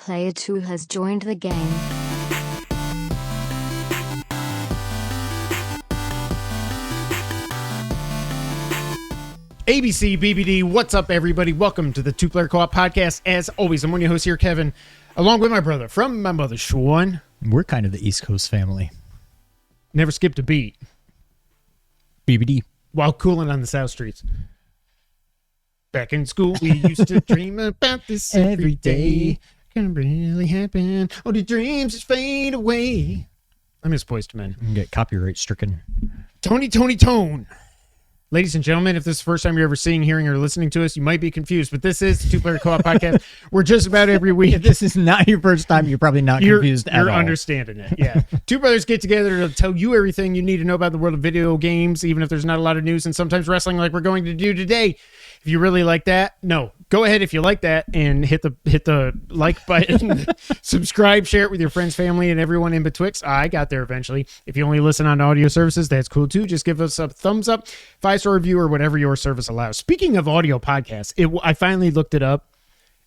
Player 2 has joined the game. ABC, BBD, what's up, everybody? Welcome to the Two Player Co-op Podcast. As always, I'm one of your hosts here, Kevin, along with my brother from my mother, Sean. We're kind of the East Coast family. Never skipped a beat. BBD. While cooling on the South Streets. Back in school, we used to dream about this every day. Can it really happen? Oh, the dreams just fade away. I miss Poised Men. You can get copyright stricken. Tone. Ladies and gentlemen, if this is the first time you're ever seeing, hearing, or listening to us, you might be confused, but this is the Two Player Co-op Podcast. We're just about every week. If this is not your first time, you're probably not confused at all. You're understanding it, yeah. Two brothers get together to tell you everything you need to know about the world of video games, even if there's not a lot of news, and sometimes wrestling like we're going to do today. If you really like that, go ahead if you like that and hit the like button, subscribe, share it with your friends, family, and everyone in betwixt. I got there eventually. If you only listen on audio services, that's cool too. Just give us a thumbs up, 5-star review, or whatever your service allows. Speaking of audio podcasts, I finally looked it up.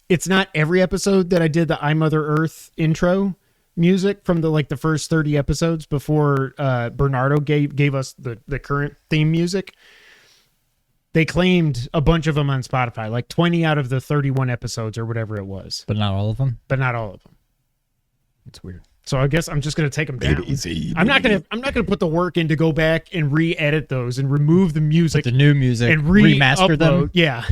It's not every episode that I did the I Mother Earth intro music from the first 30 episodes before Bernardo gave us the current theme music. They claimed a bunch of them on Spotify, like 20 out of the 31 episodes or whatever it was. But not all of them? But not all of them. It's weird. So I guess I'm just going to take them down. I'm not going to put the work in to go back and re-edit those and remove the music. Put the new music and remaster them. Yeah.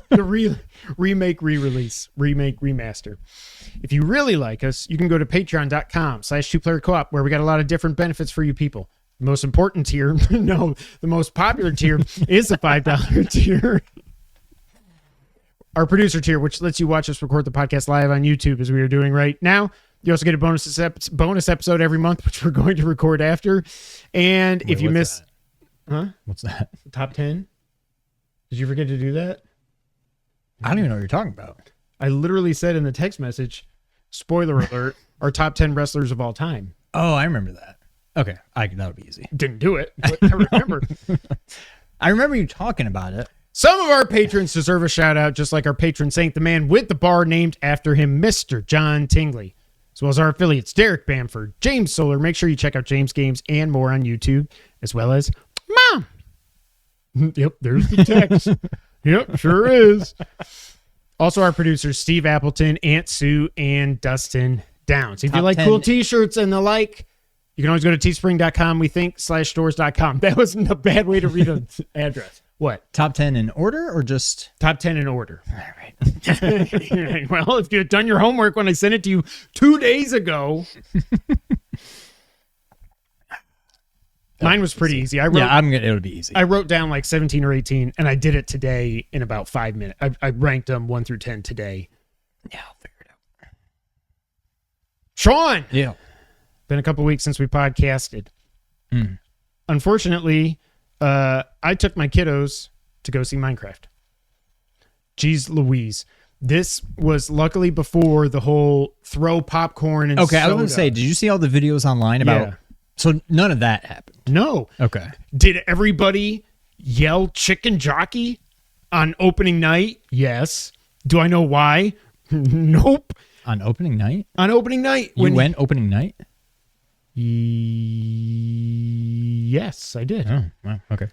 the remake, re-release, remake, remaster. If you really like us, you can go to patreon.com/2playercoop, where we got a lot of different benefits for you people. The most important tier, the most popular tier is the $5 tier. Our producer tier, which lets you watch us record the podcast live on YouTube, as we are doing right now. You also get a bonus episode every month, which we're going to record after. And if you miss... That? Huh? What's that? Top 10? Did you forget to do that? I don't even know what you're talking about. I literally said in the text message, spoiler alert, our top 10 wrestlers of all time. Oh, I remember that. Okay, that would be easy. Didn't do it, but I remember. I remember you talking about it. Some of our patrons deserve a shout out, just like our patron saint, the man with the bar named after him, Mr. John Tingley, as well as our affiliates, Derek Bamford, James Solar. Make sure you check out James Games and more on YouTube, as well as Mom. Yep, there's the text. Yep, sure is. Also, our producers, Steve Appleton, Aunt Sue, and Dustin Downs. If Top you like 10. cool t-shirts and the like, you can always go to teespring.com, we think, /stores.com. That wasn't a bad way to read an address. What? Top 10 in order or just? Top 10 in order. All right. Well, if you had done your homework when I sent it to you 2 days ago. Mine was pretty easy. It would be easy. I wrote down like 17 or 18, and I did it today in about 5 minutes. I ranked them 1 through 10 today. Yeah, I'll figure it out. Sean! Yeah. Been a couple weeks since we podcasted. Unfortunately, I took my kiddos to go see Minecraft. Jeez Louise. This was luckily before the whole throw popcorn and Okay, soda. I was going to say, did you see all the videos online about... Yeah. So none of that happened? No. Okay. Did everybody yell chicken jockey on opening night? Yes. Do I know why? Nope. On opening night? On opening night. You went opening night? Yes, I did. Oh, wow. Okay.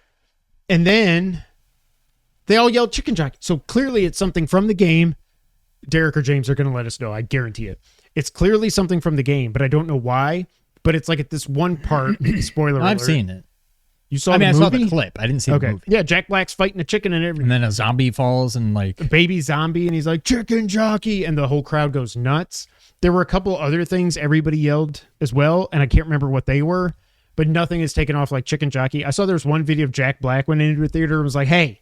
And then they all yelled chicken jockey. So clearly it's something from the game. Derek or James are going to let us know. I guarantee it. It's clearly something from the game, but I don't know why. But it's like at this one part, spoiler alert. I've seen it. You saw the movie? I saw the clip. I didn't see the movie. Yeah, Jack Black's fighting a chicken and everything. And then a zombie falls and like... A baby zombie, and he's like, chicken jockey, and the whole crowd goes nuts. There were a couple other things everybody yelled as well, and I can't remember what they were, but nothing is taken off like chicken jockey. I saw there was one video of Jack Black went into a theater and was like, hey,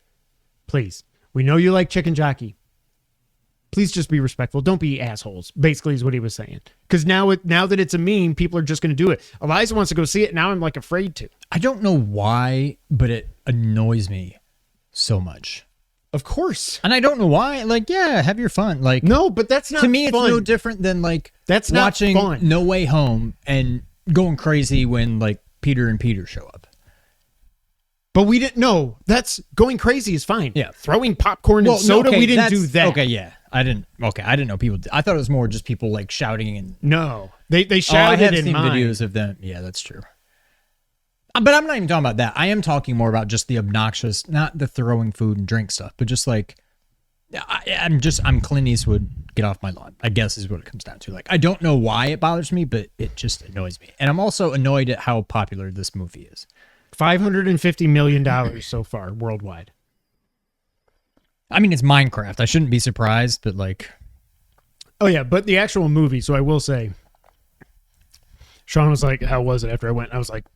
please, we know you like chicken jockey. Please just be respectful. Don't be assholes, basically is what he was saying. Because now that it's a meme, people are just going to do it. Eliza wants to go see it. Now I'm like afraid to. I don't know why, but it annoys me so much. Of course. And I don't know why. Like, yeah, have your fun. Like, no, but that's not to me, fun. it's no different than like that's not watching fun. No Way Home and going crazy when like Peter and Peter show up. But we didn't know. That's going crazy is fine. Yeah. Throwing popcorn and soda, okay, we didn't do that. Okay, yeah. I didn't know people. I thought it was more just people like shouting and. No, they I shouted have in seen mine. videos of them. Yeah, that's true. But I'm not even talking about that. I am talking more about just the obnoxious, not the throwing food and drink stuff, but just like, I'm Clint Eastwood, get off my lawn, I guess is what it comes down to. Like, I don't know why it bothers me, but it just annoys me. And I'm also annoyed at how popular this movie is. $550 million so far worldwide. I mean, it's Minecraft. I shouldn't be surprised, but like. Oh, yeah, but the actual movie, so I will say, Sean was like, how was it after I went? I was like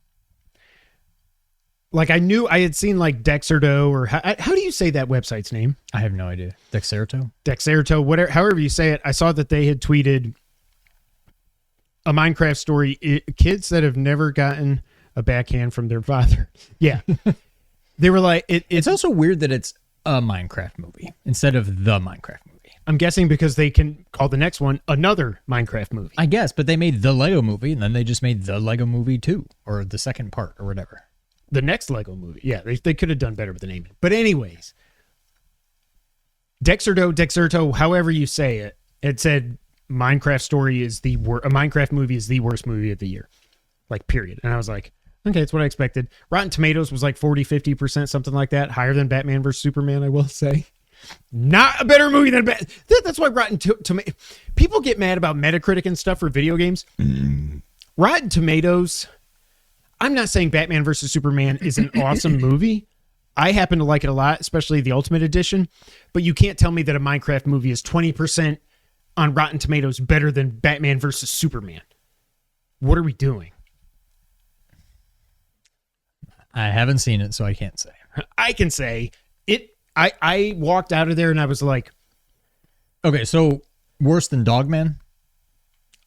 I knew I had seen like Dexerto or how do you say that website's name? I have no idea. Dexerto, whatever, however you say it. I saw that they had tweeted a Minecraft story, kids that have never gotten a backhand from their father. Yeah. They were like, it's also weird that it's a Minecraft movie instead of the Minecraft movie. I'm guessing because they can call the next one another Minecraft movie. I guess, but they made the Lego movie and then they just made the Lego movie 2 or the second part or whatever. The next Lego movie. Yeah, they could have done better with the naming. But anyways, Dexerto, however you say it, it said Minecraft story is a Minecraft movie is the worst movie of the year. Like, period. And I was like, okay, it's what I expected. Rotten Tomatoes was like 40-50%, something like that. Higher than Batman vs. Superman, I will say. Not a better movie than Batman. That's why Rotten Tomatoes... People get mad about Metacritic and stuff for video games. Rotten Tomatoes... I'm not saying Batman vs. Superman is an awesome movie. I happen to like it a lot, especially the Ultimate Edition. But you can't tell me that a Minecraft movie is 20% on Rotten Tomatoes better than Batman vs. Superman. What are we doing? I haven't seen it, so I can't say. I can say it. I walked out of there and I was like, okay, so worse than Dogman?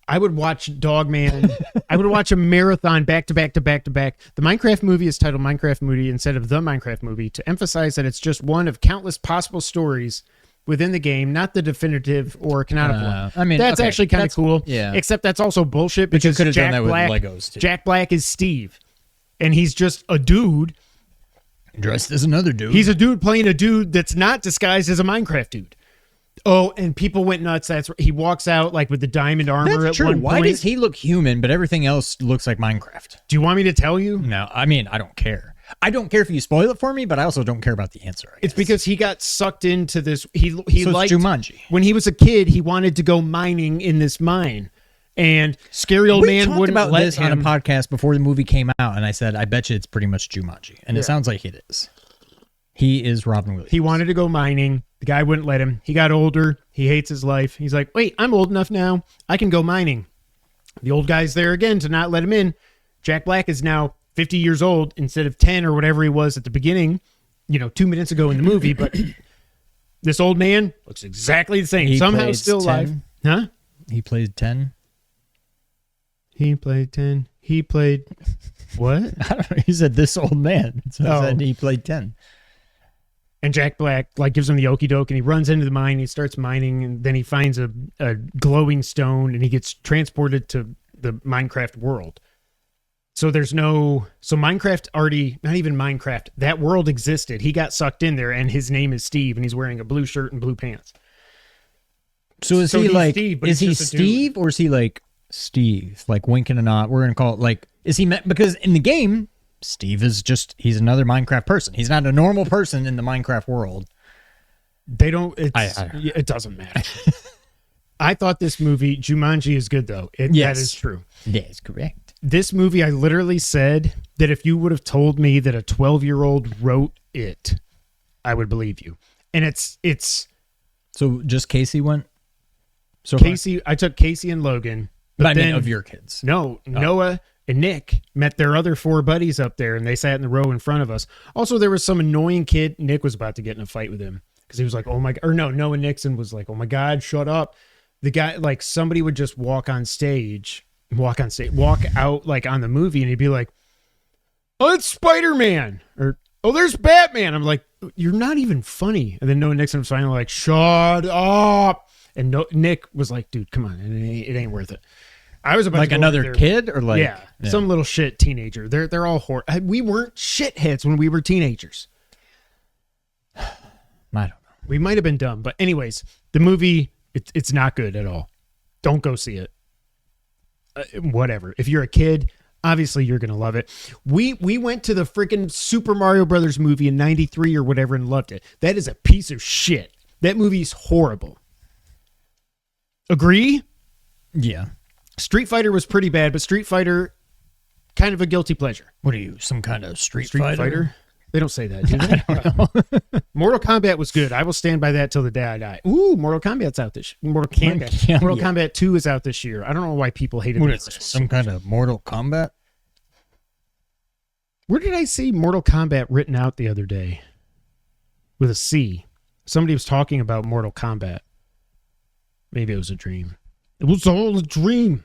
I would watch Dogman. I would watch a marathon back to back to back to back. The Minecraft movie is titled Minecraft Movie instead of The Minecraft Movie to emphasize that it's just one of countless possible stories within the game, not the definitive or canonical one. I mean, that's actually kind of cool. Yeah. Except that's also bullshit But you because could have done Jack that with Black, Legos, too. Jack Black is Steve, and he's just a dude. Dressed as another dude. He's a dude playing a dude that's not disguised as a Minecraft dude. Oh, and people went nuts. He walks out like with the diamond armor That's at true. one Why point. does he look human, but everything else looks like Minecraft? Do you want me to tell you? No, I mean, I don't care. I don't care if you spoil it for me, but I also don't care about the answer. I It's guess. because he got sucked into this. He So liked it's Jumanji. when he was a kid. He wanted to go mining in this mine, and scary old We man talked wouldn't about let this him. on a podcast before the movie came out, and I said, I bet you it's pretty much Jumanji. And Yeah. it sounds like it is. He is Robin Williams. He wanted to go mining. The guy wouldn't let him. He got older. He hates his life. He's like, wait, I'm old enough now. I can go mining. The old guy's there again to not let him in. Jack Black is now 50 years old instead of 10 or whatever he was at the beginning, 2 minutes ago in the movie. But this old man looks exactly the same. He Somehow played still 10. alive. Huh? He played 10. He played 10. He played what? I don't know. He said this old man. So I said he played 10. And Jack Black gives him the okie doke, and he runs into the mine. He starts mining, and then he finds a glowing stone, and he gets transported to the Minecraft world. So Minecraft already, not even Minecraft, that world existed. He got sucked in there, and his name is Steve, and he's wearing a blue shirt and blue pants. So is So he he's like, Steve, but is he he's just a dude. Steve or is he like Steve? Like winking a nod. We're going to call it like, is he, because in the game, Steve is he's another Minecraft person. He's not a normal person in the Minecraft world. They don't, it doesn't matter. I thought this movie, Jumanji, is good, though. Yes. That is true. That is correct. This movie, I literally said that if you would have told me that a 12-year-old wrote it, I would believe you. And it's So just Casey went? So Casey, I took Casey and Logan. But I mean, then, of your kids. No, Noah and Nick met their other 4 buddies up there, and they sat in the row in front of us. Also, there was some annoying kid. Nick was about to get in a fight with him because he was like, oh my God. Or no, Noah Nixon was like, oh my God, shut up. The guy, like, somebody would just walk out like on the movie, and he'd be like, oh, it's Spider-Man. Or, oh, there's Batman. I'm like, you're not even funny. And then Noah Nixon was finally like, shut up. And Nick was like, dude, come on. It ain't worth it. I was about Like to go another over there. kid or like? Yeah, some little shit teenager. They're all we weren't shitheads when we were teenagers. I don't know. We might have been dumb, but anyways, The movie, it's not good at all. Don't go see it. Whatever. If you're a kid, obviously you're gonna love it. We went to the freaking Super Mario Brothers movie in '93 or whatever and loved it. That is a piece of shit. That movie's horrible. Agree? Yeah. Street Fighter was pretty bad, but Street Fighter, kind of a guilty pleasure. What are you, some kind of Street Fighter? They don't say that, do they? I don't know. Mortal Kombat was good. I will stand by that till the day I die. Ooh, Mortal Kombat's out this year. Mortal Kombat 2 is out this year. I don't know why people hated What the is first this, one. some kind of Mortal Kombat? Where did I see Mortal Kombat written out the other day? With a C. Somebody was talking about Mortal Kombat. Maybe it was a dream. It was all a dream.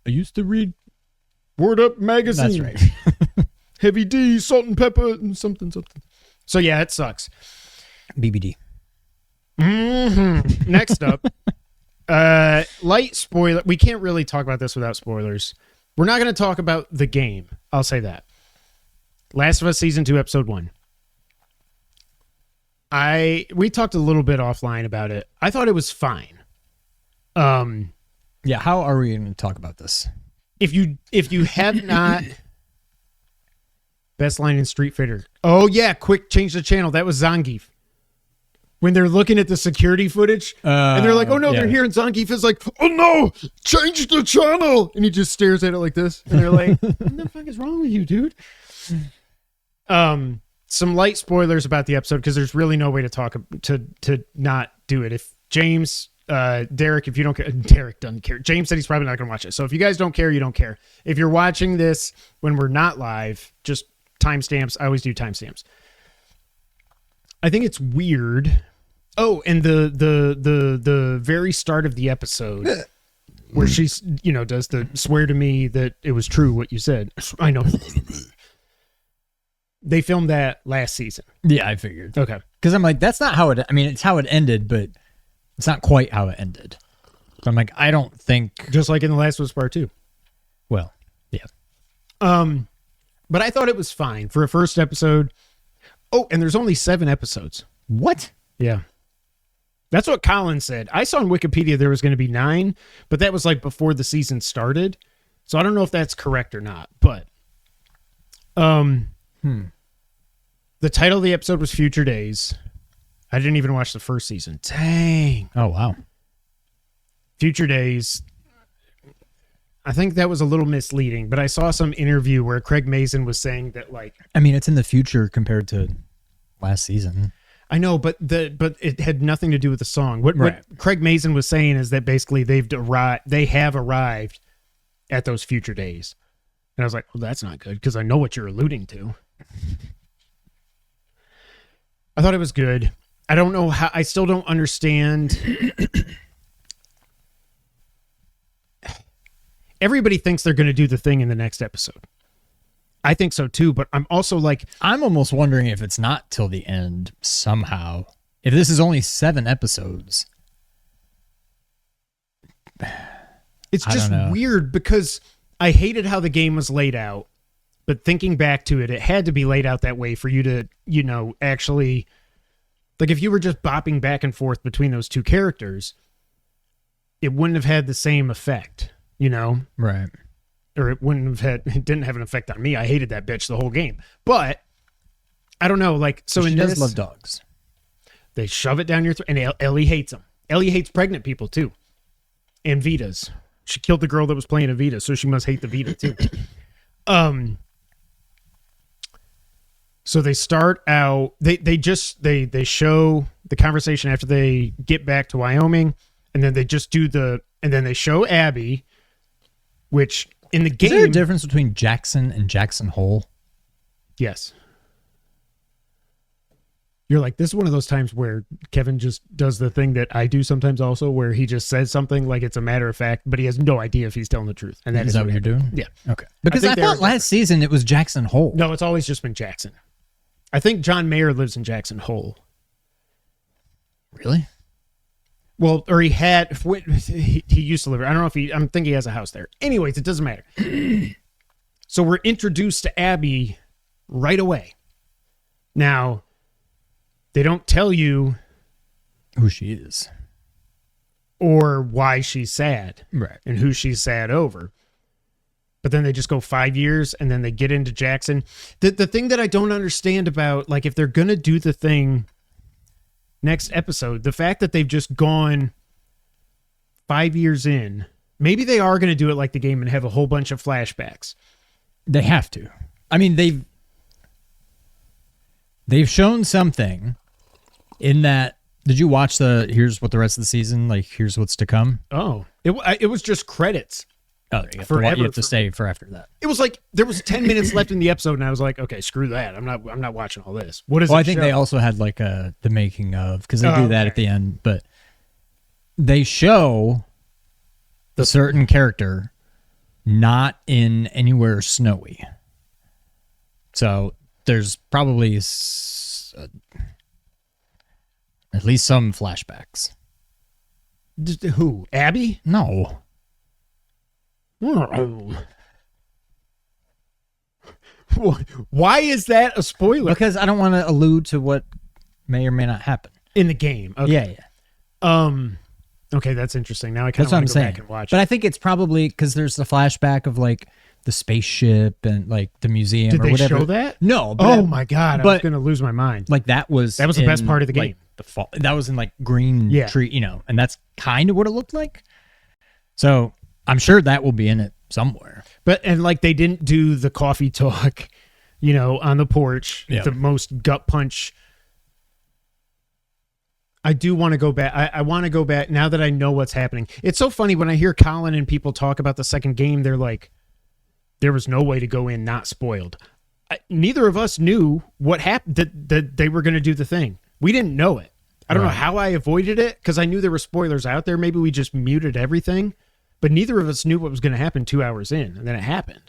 I used to read Word Up magazine. That's right. Heavy D, salt and pepper, and something. So yeah, it sucks. BBD. Mm-hmm. Next up, light spoiler. We can't really talk about this without spoilers. We're not going to talk about the game. I'll say that. Last of Us Season 2, Episode 1. We talked a little bit offline about it. I thought it was fine. Yeah, how are we going to talk about this? If you have not... Best line in Street Fighter. Oh, yeah. Quick, change the channel. That was Zangief. When they're looking at the security footage and they're like, oh, no, yeah. they're here. And Zangief is like, oh, no, change the channel. And he just stares at it like this. And they're like, what the fuck is wrong with you, dude? Some light spoilers about the episode because there's really no way to talk to not do it. If James, Derek, if you don't care, Derek doesn't care. James said he's probably not going to watch it. So if you guys don't care, you don't care. If you're watching this when we're not live, just timestamps. I always do timestamps. I think it's weird. Oh, and the very start of the episode where she's, does the swear to me that it was true what you said. I know. They filmed that last season. Yeah, I figured. Okay. Because I'm like, that's not how it, it's how it ended, but it's not quite how it ended. So I'm like, I don't think. Just like in The Last of Us Part 2. Well, yeah. But I thought it was fine for a first episode. Oh, and there's only 7 episodes. What? Yeah. That's what Colin said. I saw on Wikipedia there was going to be 9, but that was like before the season started. So I don't know if that's correct or not, but the title of the episode was Future Days. I didn't even watch the first season. Dang. Oh, wow. Future Days. I think that was a little misleading, but I saw some interview where Craig Mazin was saying that, like, it's in the future compared to last season. I know, but it had nothing to do with the song. What Craig Mazin was saying is that basically they have arrived at those future days. And I was like, well, that's not good because I know what you're alluding to. I thought it was good. I don't know how. I still don't understand. Everybody thinks they're going to do the thing in the next episode. I think so too, but I'm also like... I'm almost wondering if it's not till the end somehow. If this is only 7 episodes. It's just weird because I hated how the game was laid out, but thinking back to it, it had to be laid out that way for you to, actually... Like if you were just bopping back and forth between those two characters, it wouldn't have had the same effect. Right. Or it didn't have an effect on me. I hated that bitch the whole game. But I don't know, like, so she in does this, love dogs. They shove it down your throat, and Ellie hates them. Ellie hates pregnant people too. And Vitas. She killed the girl that was playing a Vita, so she must hate the Vita too. So they start out, they show the conversation after they get back to Wyoming, and then they just and then they show Abby, which in the game... Is there a difference between Jackson and Jackson Hole? Yes. You're like, this is one of those times where Kevin just does the thing that I do sometimes also, where he just says something like it's a matter of fact, but he has no idea if he's telling the truth. And Is that what you're doing? Yeah. Okay. Because I thought last season it was Jackson Hole. No, it's always just been Jackson. I think John Mayer lives in Jackson Hole. Really? Well, or he used to live there. I don't know if I think he has a house there. Anyways, it doesn't matter. So we're introduced to Abby right away. Now, they don't tell you who she is. or why she's sad Right. and who she's sad over. But then they just go 5 years and then they get into Jackson. The thing that I don't understand about, like, if they're going to do the thing next episode, the fact that they've just gone 5 years in, maybe they are going to do it like the game and have a whole bunch of flashbacks. They have to. I mean, they've shown something in that. Did you watch here's what the rest of the season, like, here's what's to come? Oh, it was just credits. Oh, there you go. Forever You have to stay for after that. It was like there was 10 minutes left in the episode, and I was like, okay, screw that. I'm not watching all this. What is it? Well, I think they also had like the making of, because they do that at the end, but they show the certain character not in anywhere snowy. So there's probably at least some flashbacks. Who? Abby? No. Why is that a spoiler? Because I don't want to allude to what may or may not happen. In the game. Okay. Yeah. Okay, that's interesting. Now I kind That's of what want I'm to go saying. back and watch But it. I think it's probably because there's the flashback of like the spaceship and like the museum Did or they whatever. show that? No. But Oh my god, I was but- going to lose my mind. like that was the best part of the game. Like, the fall. That was in like green Yeah. tree, and that's kind of what it looked like. So I'm sure that will be in it somewhere. And like they didn't do the coffee talk, on the porch, Yeah. the most gut punch. I do want to go back. I want to go back now that I know what's happening. It's so funny when I hear Colin and people talk about the second game, they're like, there was no way to go in not spoiled. Neither of us knew what happened, that they were going to do the thing. We didn't know it. I don't know how I avoided it because I knew there were spoilers out there. Maybe we just muted everything, but neither of us knew what was going to happen 2 hours in, and then it happened.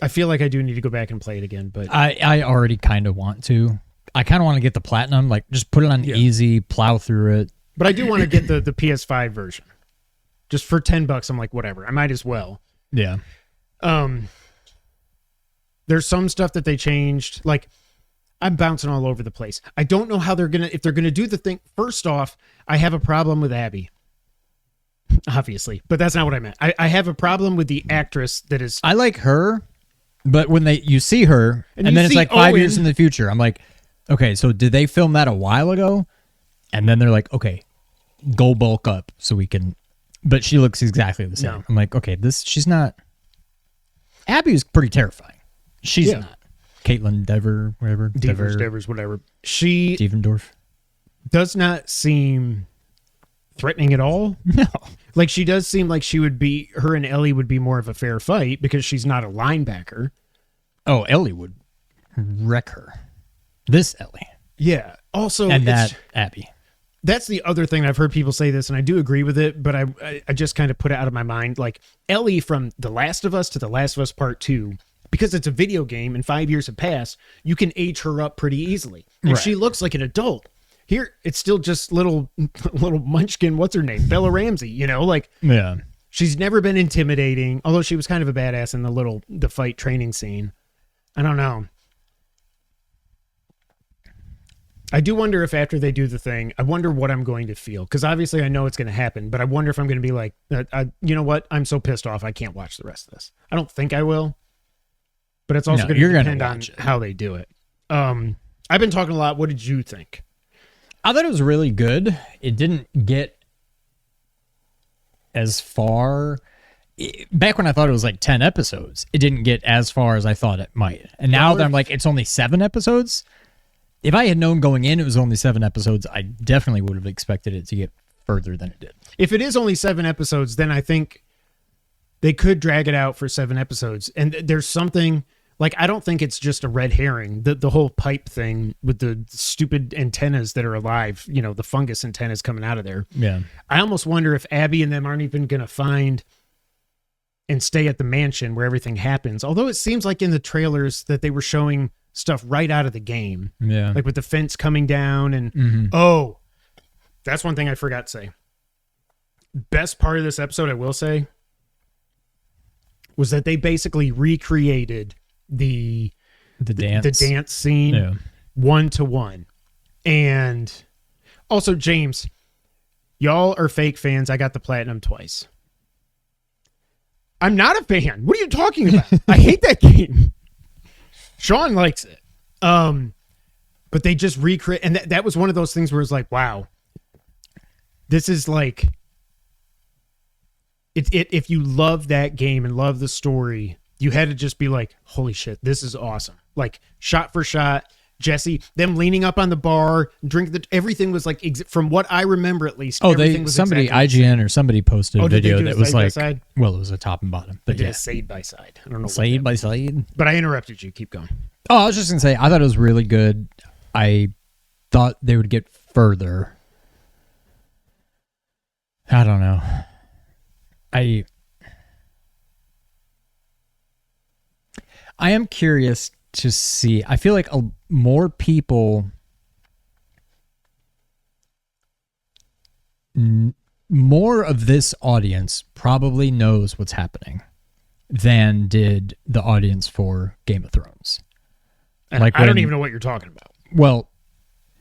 I feel like I do need to go back and play it again, but I already kind of want to. I kind of want to get the platinum, like just put it on easy, plow through it. but I do want to get the PS5 version. Just for $10, I'm like, whatever. I might as well. Yeah. There's some stuff that they changed. Like, I'm bouncing all over the place. I don't know how if they're gonna do the thing. First off, I have a problem with Abby. Obviously, but that's not what I meant. I have a problem with the actress that is. I like her, but when you see her, And and you then it's see like 5 years Owen. in the future, I'm like, okay, so did they film that a while ago? And then they're like, okay, go bulk up so we can. But she looks exactly the same. No. I'm like, okay, she's not. Abby is pretty terrifying. She's Yeah. not. Caitlin Dever, whatever. Devers, whatever. She Devendorf. does not seem threatening at all. No. Like, she does seem like her and Ellie would be more of a fair fight because she's not a linebacker. Oh, Ellie would wreck her. This Ellie. Yeah. Also, And that Abby. that's the other thing. I've heard people say this, and I do agree with it, but I just kind of put it out of my mind. Like, Ellie from The Last of Us to The Last of Us Part 2, because it's a video game and 5 years have passed, you can age her up pretty easily. And Right. she looks like an adult. Here, it's still just little munchkin, what's her name? Bella Ramsey, like, Yeah. she's never been intimidating, although she was kind of a badass in the fight training scene. I don't know. I do wonder if after they do the thing, I wonder what I'm going to feel. Because obviously I know it's going to happen, but I wonder if I'm going to be like, you know what? I'm so pissed off. I can't watch the rest of this. I don't think I will. But it's also No, going you're to gonna depend on watch it. how they do it. I've been talking a lot. What did you think? I thought it was really good. It didn't get as far. Back when I thought it was like 10 episodes, it didn't get as far as I thought it might. And now that I'm like, it's only 7 episodes. If I had known going in it was only 7 episodes, I definitely would have expected it to get further than it did. If it is only 7 episodes, then I think they could drag it out for 7 episodes. And there's something like, I don't think it's just a red herring. The whole pipe thing with the stupid antennas that are alive, the fungus antennas coming out of there. Yeah. I almost wonder if Abby and them aren't even going to find and stay at the mansion where everything happens. Although it seems like in the trailers that they were showing stuff right out of the game. Yeah. Like with the fence coming down and that's one thing I forgot to say. Best part of this episode, I will say, was that they basically recreated the dance. the dance scene 1-to-1. And Also, James, y'all are fake fans. I got the platinum twice. I'm not a fan. What are you talking about? I hate that game. Sean likes it. But they just recreate, and that was one of those things where it's like, wow, this is like, if you love that game and love the story, you had to just be like, holy shit, this is awesome. Like, shot for shot, Jesse, them leaning up on the bar, everything was like, from what I remember at least. Oh, somebody, exactly IGN or somebody posted a video that was like, well, it was a top and bottom. But yeah. Side by side. I don't know. Side by side. But I interrupted you. Keep going. Oh, I was just going to say, I thought it was really good. I thought they would get further. I don't know. I am curious to see. I feel like more people, more of this audience probably knows what's happening than did the audience for Game of Thrones. And like I don't even know what you're talking about. Well,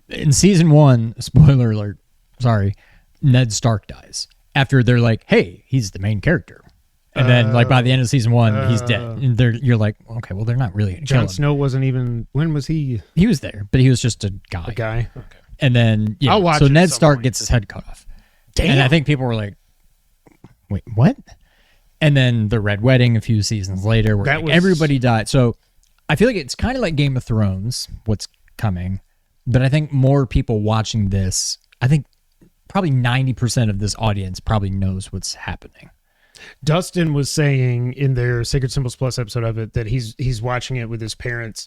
in season 1, spoiler alert, sorry, Ned Stark dies. After they're like, hey, he's the main character. And then, like, by the end of season 1, he's dead. And you're like, okay, well, they're not really going to kill him. Jon Snow wasn't even, when was he? He was there, but he was just a guy. A guy? Okay. And then, yeah, so Ned Stark gets his head cut off. Damn. And I think people were like, wait, what? And then the Red Wedding a few seasons later, where everybody died. So I feel like it's kind of like Game of Thrones, what's coming. But I think more people watching this, I think probably 90% of this audience probably knows what's happening. Dustin was saying in their Sacred Symbols Plus episode of it that he's watching it with his parents,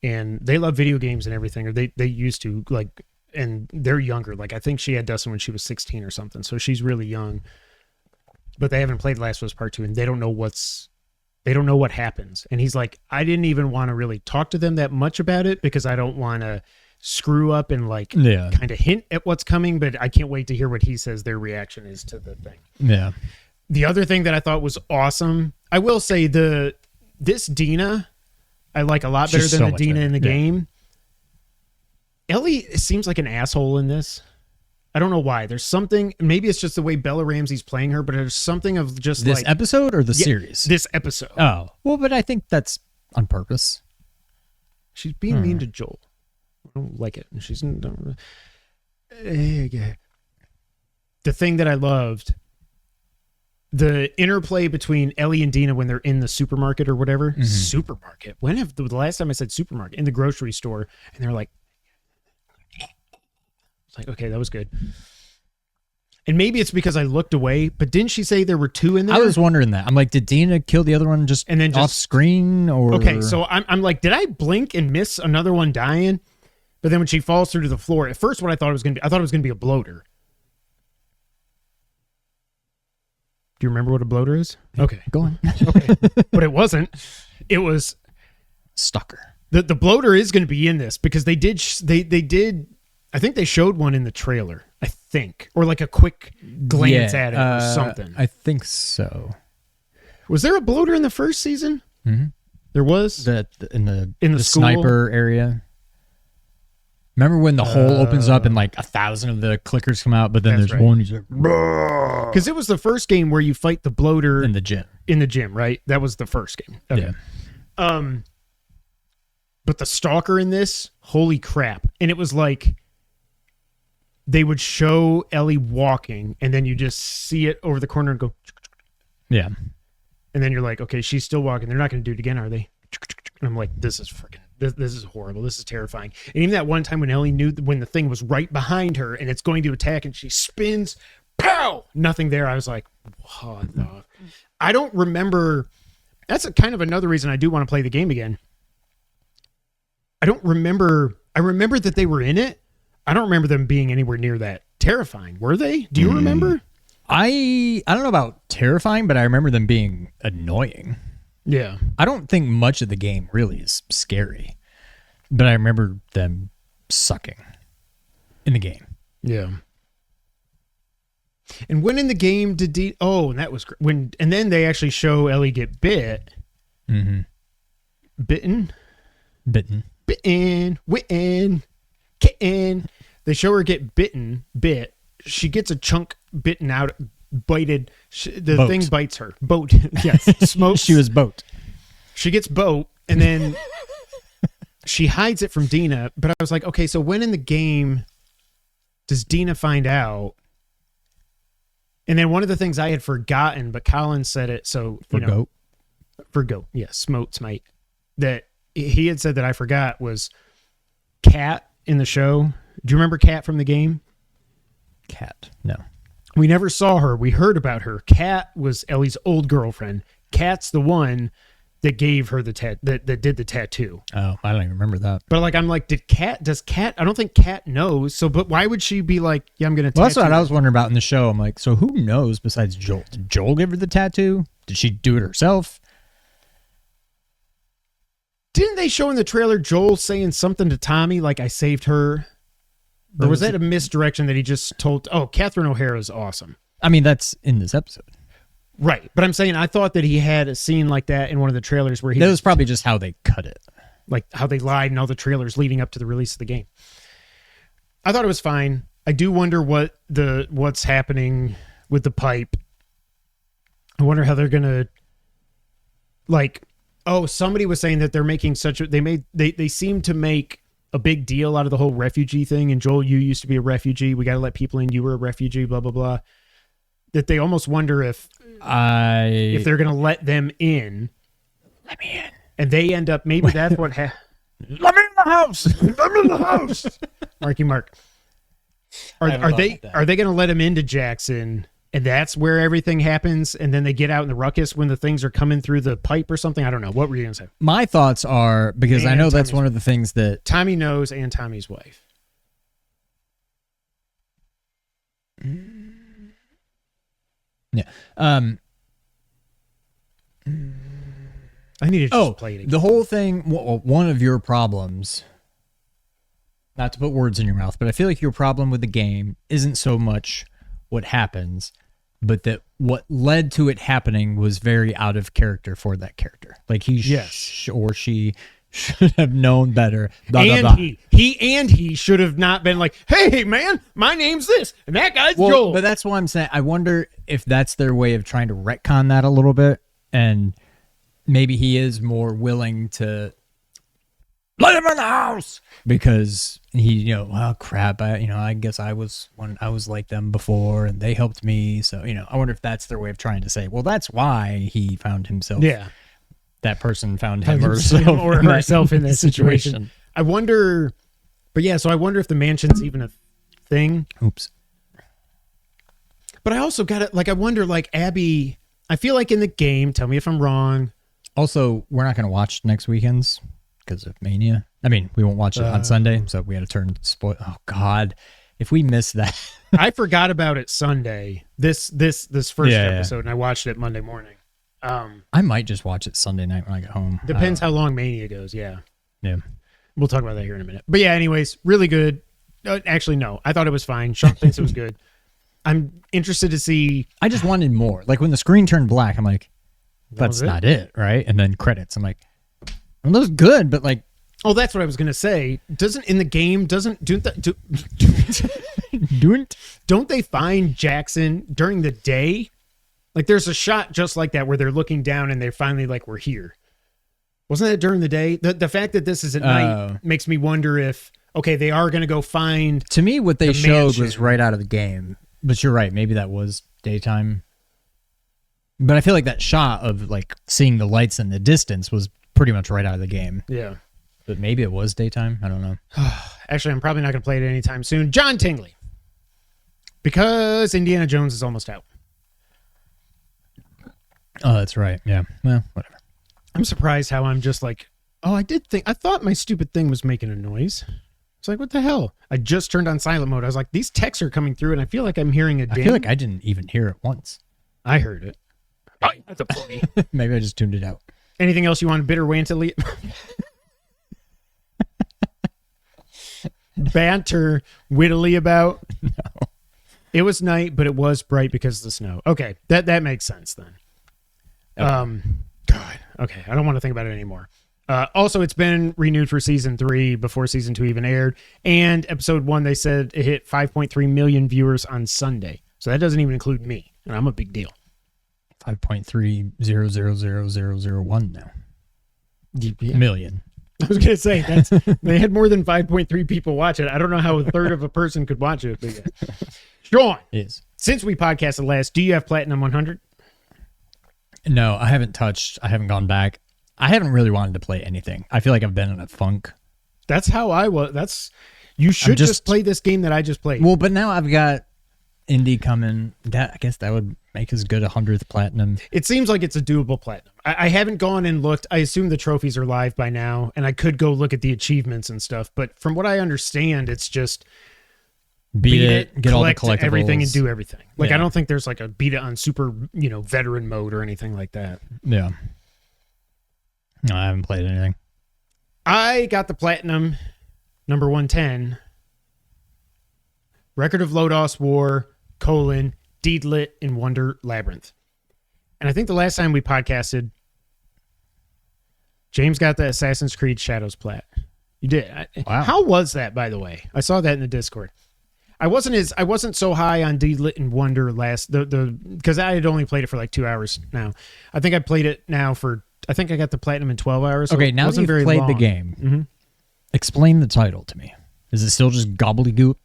and they love video games and everything, or they used to, like, and they're younger. Like, I think she had Dustin when she was 16 or something, so she's really young. But they haven't played Last of Us Part 2, and they don't know what happens. And he's like, I didn't even want to really talk to them that much about it because I don't want to screw up and like kind of hint at what's coming, but I can't wait to hear what he says their reaction is to the thing. Yeah. The other thing that I thought was awesome, I will say this Dina, I like a lot better than the Dina in the game. Ellie seems like an asshole in this. I don't know why. There's something, maybe it's just the way Bella Ramsey's playing her, but there's something of just this episode or the series? This episode. Oh, well, but I think that's on purpose. She's being mean to Joel. I don't like it. And she's the thing that I loved, the interplay between Ellie and Dina when they're in the supermarket or whatever. Mm-hmm. Supermarket. When have the last time I said supermarket? In the grocery store, and they're like, it's like, okay, that was good. And maybe it's because I looked away, but didn't she say there were two in there? I was wondering that. I'm like, did Dina kill the other one just off screen? Or okay, so I'm like, did I blink and miss another one dying? But then when she falls through to the floor, at first what I thought it was going to be a bloater. Do you remember what a bloater is? Okay, go on. Okay, but it wasn't. It was Stalker. The bloater is going to be in this because they did. I think they showed one in the trailer. I think, or like a quick glance at it or something. I think so. Was there a bloater in the first season? Mm-hmm. There was in the school? sniper area. Remember when the hole opens up and like 1,000 of the clickers come out, but then there's one who's like, because it was the first game where you fight the bloater in the gym. In the gym, right? That was the first game. Okay. Yeah. But the stalker in this, holy crap! And it was like they would show Ellie walking, and then you just see it over the corner and go, yeah. And then you're like, okay, she's still walking. They're not going to do it again, are they? And I'm like, this is freaking. This is horrible. This is terrifying. And even that one time when Ellie knew when the thing was right behind her and it's going to attack and she spins, pow! Nothing there. I was like, what the? I don't remember. That's kind of another reason I do want to play the game again. I don't remember. I remember that they were in it. I don't remember them being anywhere near that terrifying. Were they? Do you remember? I don't know about terrifying, but I remember them being annoying. Yeah. I don't think much of the game really is scary, but I remember them sucking in the game. Yeah. And when in the game did and that was when, and then they actually show Ellie get bit. Mm-hmm. Bitten. Witten. Kitten. They show her get bit. She gets a chunk bitten out, bited. The Boat. thing bites her. Boat. Yes. Smoke. She was boat. She gets boat, and then she hides it from Dina. But I was like, okay, so when in the game does Dina find out? And then one of the things I had forgotten, but Colin said it, so Goat. For goat, yes, smotes mate. That he had said that I forgot was Kat in the show. Do you remember Kat from the game? Cat. No. We never saw her. We heard about her. Kat was Ellie's old girlfriend. Kat's the one that gave her the that did the tattoo. Oh, I don't even remember that. But like, I'm like, does Kat? I don't think Kat knows. So, but why would she be like, yeah, I'm gonna? Well, that's what I was wondering about in the show. I'm like, so who knows besides Joel? Did Joel give her the tattoo? Did she do it herself? Didn't they show in the trailer Joel saying something to Tommy like I saved her? Or was that a misdirection that he just told? Oh, Catherine O'Hara is awesome. I mean, that's in this episode. Right. But I'm saying I thought that he had a scene like that in one of the trailers where he... That was probably just how they cut it. Like how they lied in all the trailers leading up to the release of the game. I thought it was fine. I do wonder what's happening with the pipe. I wonder how they're going to... Like, oh, somebody was saying that they're making such a... They seem to make a big deal out of the whole refugee thing. And Joel, you used to be a refugee. We got to let people in. You were a refugee, blah, blah, blah. That they almost wonder if they're going to let them in. Let me in. And they end up, maybe that's what happened. Let me in the house. I'm in the house. Marky Mark. Are they going to let him into Jackson? And that's where everything happens. And then they get out in the ruckus when the things are coming through the pipe or something. I don't know. What were you going to say? My thoughts are, because I know that's one of the things that Tommy knows and Tommy's wife. Yeah. I need to just play it again. The whole thing, one of your problems, not to put words in your mouth, but I feel like your problem with the game isn't so much what happens, but that what led to it happening was very out of character for that character. Like or she should have known better. Blah, blah, blah. He should have not been like, hey man, my name's this and that guy's Joel. But that's why I'm saying I wonder if that's their way of trying to retcon that a little bit, and maybe he is more willing to let him in the house because he, oh crap, I guess I was like them before and they helped me. So, I wonder if that's their way of trying to say, well, that's why he found himself. Yeah. That person found him or herself in that situation. I wonder, but yeah, so I wonder if the mansion's even a thing. Oops. But I also got it. Like, I wonder, like Abby, I feel like in the game, tell me if I'm wrong. Also, we're not going to watch next weekend's because of Mania. I mean, we won't watch it on Sunday, so we had to turn spoil. Oh God, if we miss that, I forgot about it Sunday. This first episode, and I watched it Monday morning. I might just watch it Sunday night when I get home. Depends how long Mania goes. Yeah. We'll talk about that here in a minute. But yeah, anyways, really good. Actually, no, I thought it was fine. Sean thinks it was good. I'm interested to see. I just wanted more. Like when the screen turned black, I'm like, that's not it, right? And then credits. I'm like, well, that was good, but like, oh, that's what I was gonna say. Don't they find Jackson during the day? Like there's a shot just like that where they're looking down and they're finally like, we're here. Wasn't that during the day? The fact that this is at night makes me wonder if, okay, they are going to go find. To me, what they showed was right out of the game. But you're right. Maybe that was daytime. But I feel like that shot of like seeing the lights in the distance was pretty much right out of the game. Yeah. But maybe it was daytime. I don't know. Actually, I'm probably not going to play it anytime soon. John Tingley. Because Indiana Jones is almost out. Oh, that's right. Yeah. Well, whatever. I'm surprised how I'm just like, oh, I thought my stupid thing was making a noise. It's like, what the hell? I just turned on silent mode. I was like, these texts are coming through and I feel like I'm hearing a ding. I feel like I didn't even hear it once. I heard it. Oh, that's a pony. Maybe I just tuned it out. Anything else you want bitter wantily? Banter wittily about? No. It was night, but it was bright because of the snow. Okay, that makes sense then. Okay. God. Okay, I don't want to think about it anymore. Also, it's been renewed for season 3 before season 2 even aired. And episode 1, they said it hit 5.3 million viewers on Sunday. So that doesn't even include me, and I'm a big deal. 5.30000001 now. Million. I was going to say, they had more than 5.3 people watch it. I don't know how a third of a person could watch it. But yeah. Sean, Yes. since we podcasted last, do you have Platinum 100? No, I haven't gone back. I haven't really wanted to play anything. I feel like I've been in a funk. That's how I was. You should just play this game that I just played. Well, but now I've got indie coming. I guess that would make as good 100th platinum. It seems like it's a doable platinum. I haven't gone and looked. I assume the trophies are live by now, and I could go look at the achievements and stuff. But from what I understand, it's just beat it, get all the collectibles, everything, and do everything. Like, Yeah. I don't think there's like a beat it on super, veteran mode or anything like that. Yeah. No, I haven't played anything. I got the platinum, number 110. Record of Lodos War, Deedlit in Wonder Labyrinth. And I think the last time we podcasted, James got the Assassin's Creed Shadows plat. You did. Wow. How was that, by the way? I saw that in the Discord. I wasn't so high on Deedlit and Wonder because I had only played it for like 2 hours now. I think I played it now I think I got the platinum in 12 hours. So Okay, now that you've played the game, explain the title to me. Is it still just gobbledygook?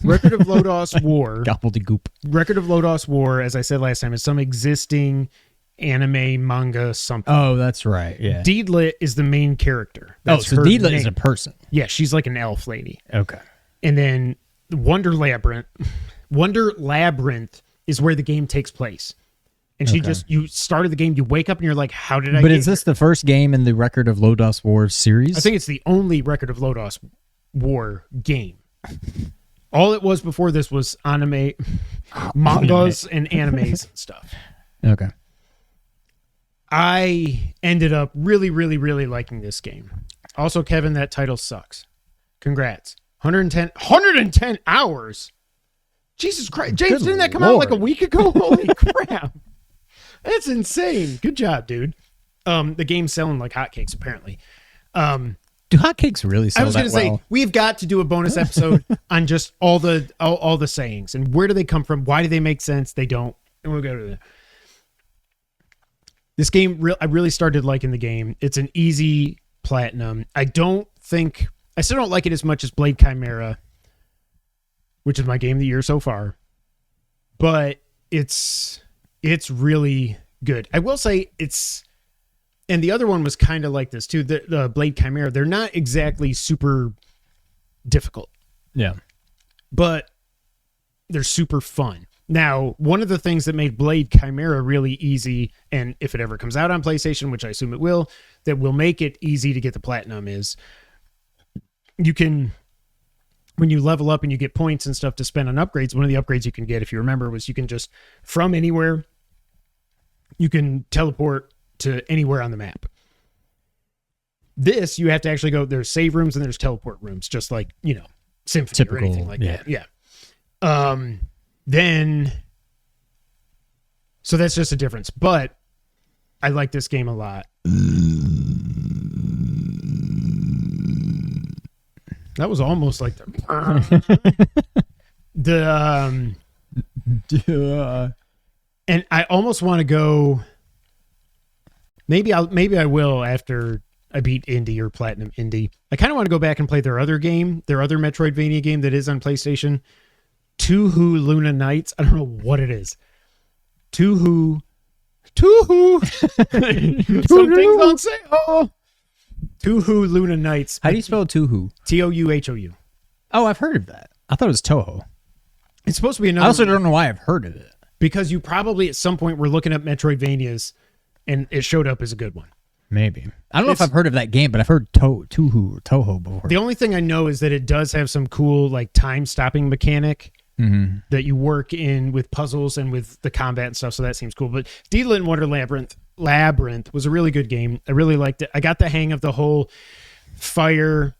Record of Lodos War. Gobbledygook. Record of Lodos War, as I said last time, is some existing anime, manga, something. Oh, that's right. Yeah. Deedlit is the main character. That's so her Deedlit is name. a person. Yeah, she's like an elf lady. Okay. And then Wonder Labyrinth is where the game takes place. And you started the game, you wake up and you're like, how did I But get is this the first game in the Record of Lodos War series? I think it's the only Record of Lodos War game. All it was before this was anime, mangas, and animes and stuff. Okay. I ended up really, really, really liking this game. Also, Kevin, that title sucks. Congrats. 110 hours? Jesus Christ. James, Good didn't that come out like a Lord. week ago? Holy crap. That's insane. Good job, dude. The game's selling like hotcakes, apparently. Do hotcakes really sell I was that going to say, well? we've got to do a bonus episode on just all the sayings and where do they come from? Why do they make sense? They don't. And we'll go to that. This game, I really started liking the game. It's an easy platinum. I still don't like it as much as Blade Chimera, which is my game of the year so far. But it's really good. I will say and the other one was kind of like this too. The Blade Chimera, they're not exactly super difficult. Yeah. But they're super fun. Now, one of the things that made Blade Chimera really easy, and if it ever comes out on PlayStation, which I assume it will, that will make it easy to get the platinum is you can, when you level up and you get points and stuff to spend on upgrades, one of the upgrades you can get, if you remember, was you can just, from anywhere, you can teleport to anywhere on the map. This, you have to actually go, there's save rooms and there's teleport rooms, just like, Symphony Typical, or anything like yeah. that. Yeah. Then, so that's just a difference, but I like this game a lot. That was almost like and I almost want to go. Maybe I will after I beat Indie or Platinum Indie. I kind of want to go back and play their other Metroidvania game that is on PlayStation. TLOU Luna Nights. I don't know what it is. TLOU. Some things don't say. Oh. TLOU Luna Nights. How do you spell TLOU? TOUHOU. Oh, I've heard of that. I thought it was Toho. It's supposed to be another. I also don't know why I've heard of it. Because you probably at some point were looking up Metroidvanias and it showed up as a good one. Maybe. I don't know if I've heard of that game, but I've heard TLOU or Toho before. The only thing I know is that it does have some cool like time stopping mechanic that you work in with puzzles and with the combat and stuff. So that seems cool. But Deedlit and Wonder Labyrinth was a really good game. I really liked it. I got the hang of the whole fire.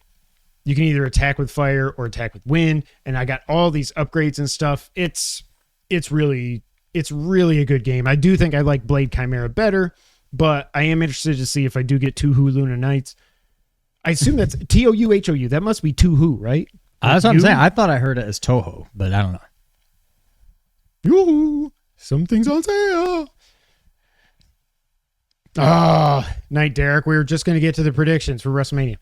You can either attack with fire or attack with wind. And I got all these upgrades and stuff. It's really a good game. I do think I like Blade Chimera better, but I am interested to see if I do get 2 Who Luna Nights. I assume that's TOUHOU. That must be 2 Who, right? That's what I'm saying. I thought I heard it as Toho, but I don't know. Yoo-hoo, something's on sale. Night, Derek. We were just going to get to the predictions for WrestleMania.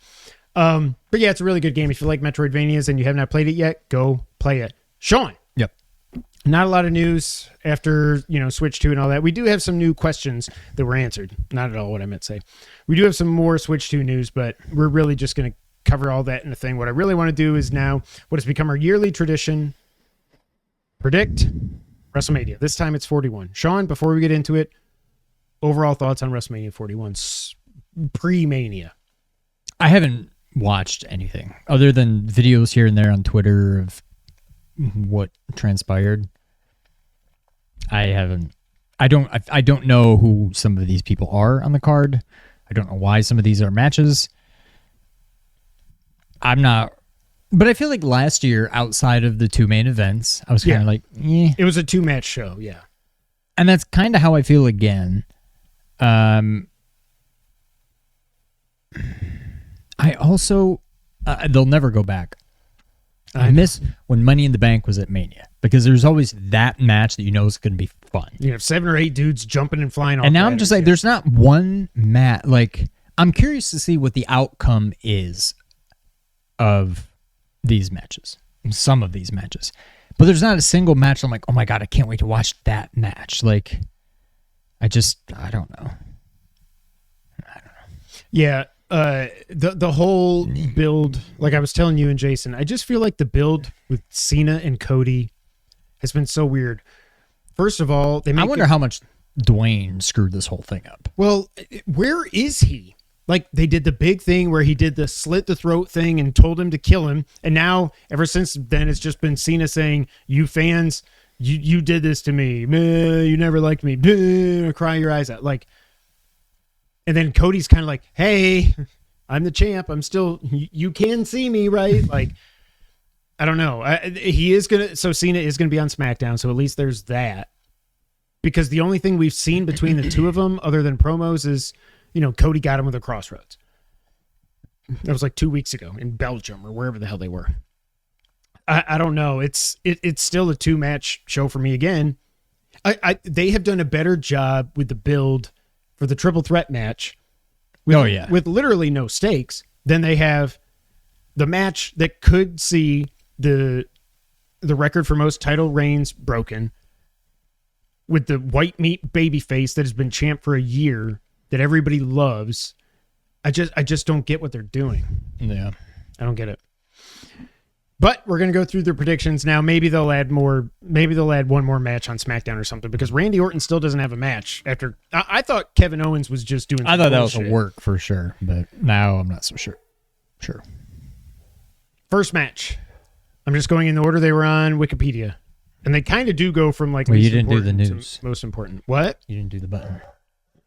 But yeah, it's a really good game. If you like Metroidvanias and you have not played it yet, go play it. Sean. Yep. Not a lot of news after, Switch 2 and all that. We do have some new questions that were answered. Not at all what I meant to say. We do have some more Switch 2 news, but we're really just going to cover all that in a thing. What I really want to do is now what has become our yearly tradition, predict WrestleMania. This time it's 41. Sean, before we get into it, overall thoughts on WrestleMania 41 pre-Mania. I haven't watched anything other than videos here and there on Twitter of what transpired. I don't know who some of these people are on the card. I don't know why some of these are matches. But I feel like last year, outside of the 2 main events, I was kind of like, eh. It was a 2-match show, yeah. And that's kind of how I feel again. I also, they'll never go back. I miss when Money in the Bank was at Mania, because there's always that match that you know is going to be fun. You have 7 or 8 dudes jumping and flying off. And now I'm just like, there's not one match. Like, I'm curious to see what the outcome is of these matches, some of these matches. But there's not a single match I'm like, oh my God, I can't wait to watch that match. Like, I don't know. Yeah. The whole build, like I was telling you and Jason, I just feel like the build with Cena and Cody has been so weird. First of all, I wonder how much Dwayne screwed this whole thing up. Well, where is he? Like, they did the big thing where he did the slit the throat thing and told him to kill him. And now, ever since then, it's just been Cena saying, you fans, you did this to me. Meh, you never liked me. Meh, cry your eyes out. Like, and then Cody's kind of like, hey, I'm the champ. I'm still, you can see me, right? Like, I don't know. Cena is going to be on SmackDown. So at least there's that. Because the only thing we've seen between the two of them, other than promos, is, Cody got him with a crossroads. That was like 2 weeks ago in Belgium or wherever the hell they were. I don't know. It's still a 2-match show for me again. They have done a better job with the build for the triple threat match with literally no stakes than they have the match that could see the record for most title reigns broken with the white meat baby face that has been champ for a year that everybody loves. I just don't get what they're doing. Yeah. I don't get it. But we're going to go through their predictions now. Maybe they'll add more. Maybe they'll add one more match on SmackDown or something, because Randy Orton still doesn't have a match. After I thought Kevin Owens was just doing. I thought that was a work for sure, but now I'm not so sure. Sure. First match. I'm just going in the order they were on Wikipedia, and they kind of do go from like. Well, you didn't do the news. Most important. What? You didn't do the button.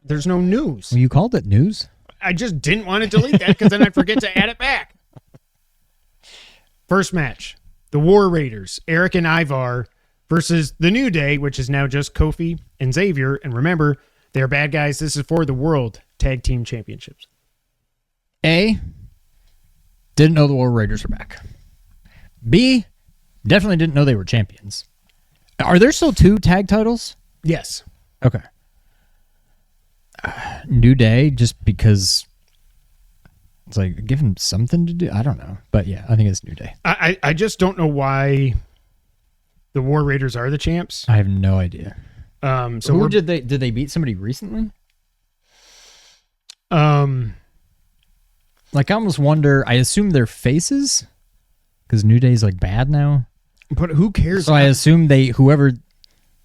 There's no news. Well, you called it news. I just didn't want to delete that because then I'd forget to add it back. First match, the War Raiders, Eric and Ivar versus the New Day, which is now just Kofi and Xavier. And remember, they're bad guys. This is for the World Tag Team Championships. A, didn't know the War Raiders were back. B, definitely didn't know they were champions. Are there still 2 tag titles? Yes. Okay. New Day, just because it's like, give him something to do. I don't know. But yeah, I think it's New Day. I just don't know why the War Raiders are the champs. I have no idea. So who did they beat somebody recently? Like, I almost wonder, I assume they're faces because New Day's like bad now. But who cares? So I assume whoever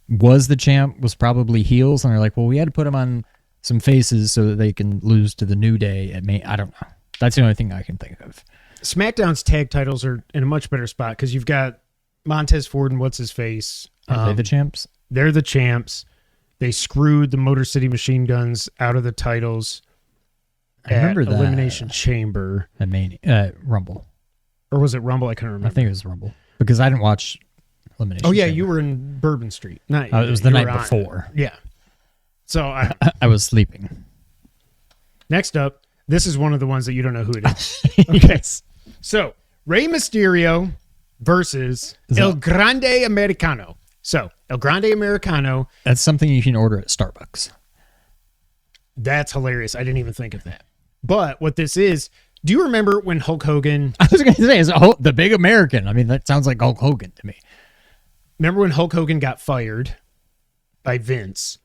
was the champ was probably heels, and they're like, well, we had to put them on some faces so that they can lose to the New Day at May. I don't know. That's the only thing I can think of. SmackDown's tag titles are in a much better spot because you've got Montez Ford and what's his face. Are they the champs? They're the champs. They screwed the Motor City Machine Guns out of the titles. I remember that. Elimination Chamber. At Rumble. Or was it Rumble? I couldn't remember. I think it was Rumble because I didn't watch Elimination Chamber. You were in Bourbon Street. It was the night before. Yeah. So I was sleeping. Next up, this is one of the ones that you don't know who it is. Okay. Yes. So, Rey Mysterio versus El Grande Americano. So, El Grande Americano. That's something you can order at Starbucks. That's hilarious. I didn't even think of that. But what this is, do you remember when Hulk Hogan... I was going to say, the big American. I mean, that sounds like Hulk Hogan to me. Remember when Hulk Hogan got fired by Vince?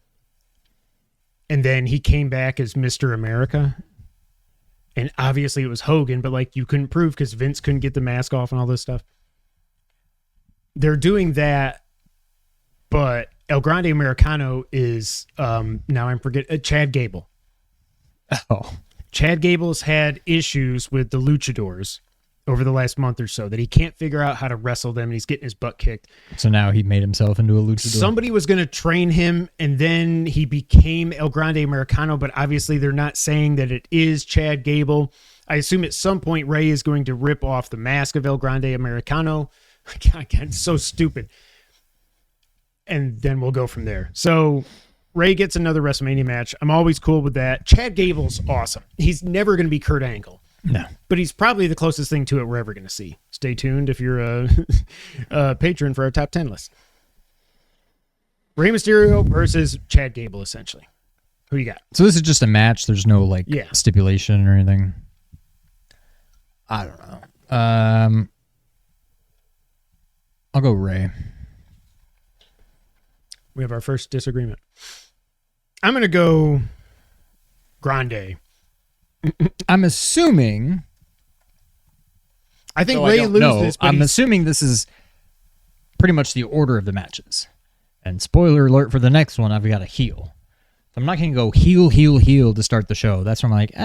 And then he came back as Mr. America? And obviously it was Hogan, but like you couldn't prove because Vince couldn't get the mask off and all this stuff. They're doing that, but El Grande Americano is, now I'm forgetting, Chad Gable. Oh. Chad Gable's had issues with the luchadors over the last month or so that he can't figure out how to wrestle them, and he's getting his butt kicked. So now he made himself into a luchador. Somebody was going to train him, and then he became El Grande Americano, but obviously they're not saying that it is Chad Gable. I assume at some point Ray is going to rip off the mask of El Grande Americano. God, it's so stupid. And then we'll go from there. So Ray gets another WrestleMania match. I'm always cool with that. Chad Gable's awesome. He's never going to be Kurt Angle. No. But he's probably the closest thing to it we're ever going to see. Stay tuned if you're a patron for our top 10 list. Rey Mysterio versus Chad Gable, essentially. Who you got? So this is just a match. There's no stipulation or anything. I don't know. I'll go Ray. We have our first disagreement. I'm going to go Grande. I'm assuming. I think Ray loses. But I'm assuming this is pretty much the order of the matches. And spoiler alert for the next one, I've got a heel. So I'm not going to go heel, heel, heel to start the show. That's where I'm like,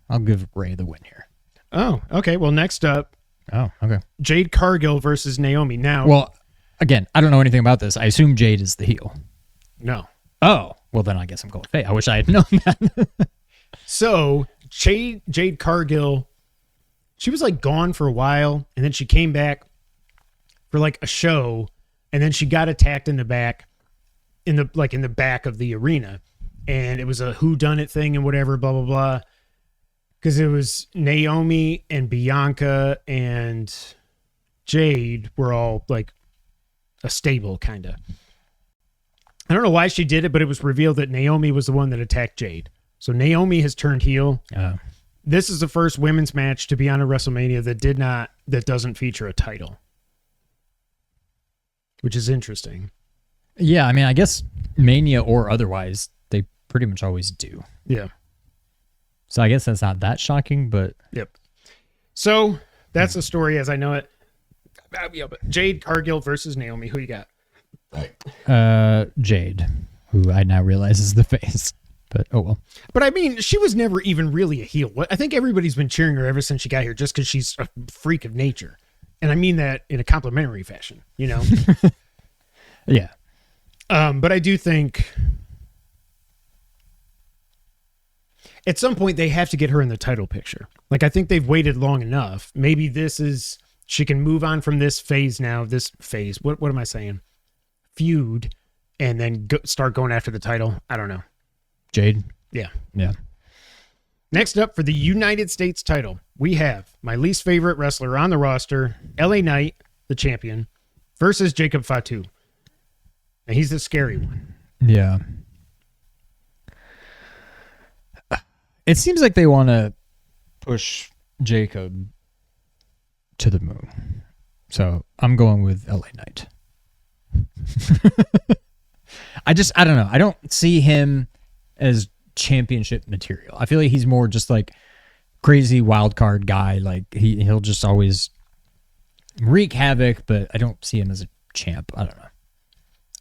I'll give Ray the win here. Oh, okay. Well, next up. Oh, okay. Jade Cargill versus Naomi. Now. Well, again, I don't know anything about this. I assume Jade is the heel. No. Oh, well then I guess I'm going Faye. I wish I had known that. So Jade Cargill, she was like gone for a while, and then she came back for like a show, and then she got attacked in the back, in the back of the arena, and it was a whodunit thing and whatever, blah blah blah, because it was Naomi and Bianca and Jade were all like a stable kind of. I don't know why she did it, but it was revealed that Naomi was the one that attacked Jade. So Naomi has turned heel. This is the first women's match to be on a WrestleMania that doesn't feature a title, which is interesting. Yeah, I mean, I guess Mania or otherwise, they pretty much always do. Yeah. So I guess that's not that shocking, but... Yep. So that's the story as I know it. Jade Cargill versus Naomi. Who you got? Jade, who I now realize is the face. But oh well. But I mean, she was never even really a heel. I think everybody's been cheering her ever since she got here just because she's a freak of nature. And I mean that in a complimentary fashion, you know? Yeah. But I do think at some point they have to get her in the title picture. Like, I think they've waited long enough. Maybe she can move on from this phase now, what am I saying? Feud, and then start going after the title. I don't know. Jade? Yeah. Yeah. Next up for the United States title, we have my least favorite wrestler on the roster, LA Knight, the champion, versus Jacob Fatu. Now, he's the scary one. Yeah. It seems like they want to push Jacob to the moon. So I'm going with LA Knight. I don't know. I don't see him as championship material. I feel like he's more just like crazy wild card guy. Like he'll just always wreak havoc, but I don't see him as a champ. I don't know.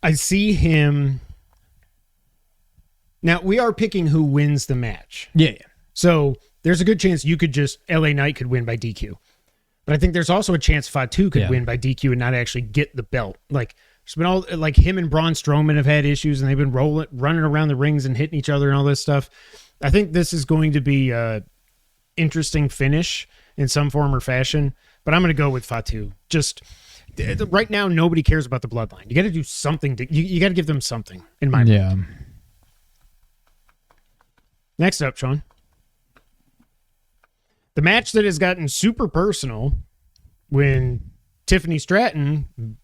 I see him. Now we are picking who wins the match. Yeah. So there's a good chance LA Knight could win by DQ. But I think there's also a chance Fatu could win by DQ and not actually get the belt. Like, it's been all like him and Braun Strowman have had issues, and they've been running around the rings and hitting each other and all this stuff. I think this is going to be a interesting finish in some form or fashion, but I'm going to go with Fatu. Just right now, nobody cares about the bloodline. You got to do something. You got to give them something, in my mind. Yeah. Next up, Sean. The match that has gotten super personal when Tiffany Stratton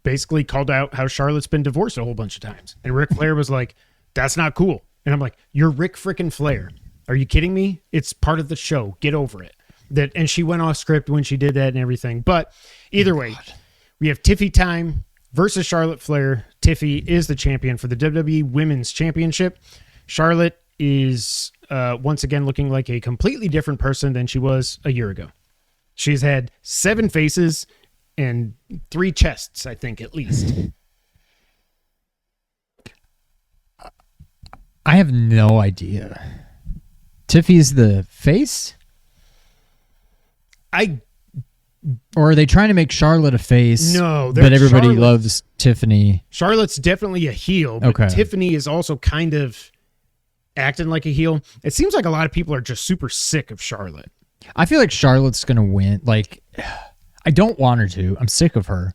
basically called out how Charlotte's been divorced a whole bunch of times. And Ric Flair was like, that's not cool. And I'm like, you're Ric frickin' Flair. Are you kidding me? It's part of the show. Get over it. And she went off script when she did that and everything. But either way, we have Tiffy time versus Charlotte Flair. Tiffy is the champion for the WWE Women's Championship. Charlotte is once again looking like a completely different person than she was a year ago. She's had 7 faces and 3 chests, I think, at least. I have no idea. Tiffy's the face? Or are they trying to make Charlotte a face? No, but everybody loves Tiffany. Charlotte's definitely a heel, but Okay. Tiffany is also kind of acting like a heel. It seems like a lot of people are just super sick of Charlotte. I feel like Charlotte's going to win. Like, I don't want her to. I'm sick of her.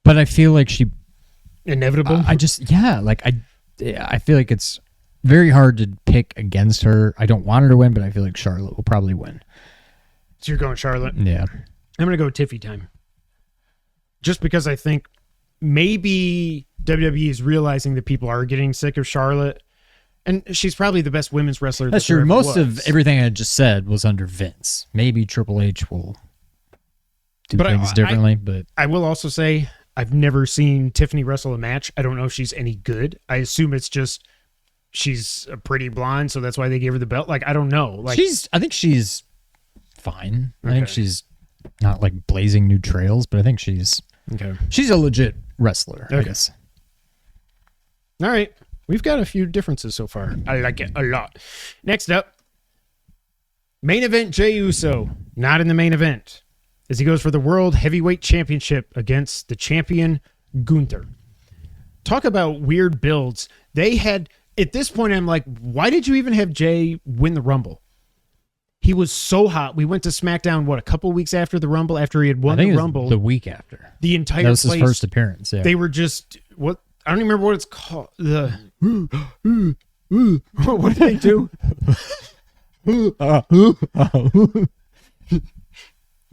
But I feel like she... Inevitable? I feel like it's very hard to pick against her. I don't want her to win, but I feel like Charlotte will probably win. So you're going Charlotte? Yeah. I'm going to go Tiffy time. Just because I think maybe WWE is realizing that people are getting sick of Charlotte. And she's probably the best women's wrestler. That's true. Most of everything I just said was under Vince. Maybe Triple H will do things differently. But I will also say I've never seen Tiffany wrestle a match. I don't know if she's any good. I assume it's just she's a pretty blonde, so that's why they gave her the belt. Like, I don't know. Like, I think she's fine. Okay. I think she's not like blazing new trails, but I think she's a legit wrestler, I guess. All right. We've got a few differences so far. I like it a lot. Next up, main event Jey Uso, not in the main event, as he goes for the World Heavyweight Championship against the champion Gunther. Talk about weird builds. They had, at this point, I'm like, why did you even have Jey win the Rumble? He was so hot. We went to SmackDown, a couple weeks after the Rumble, after he had won the Rumble. The week after. The entire That was place, his first appearance. Yeah. They were just, what? I don't even remember what it's called. What did they do?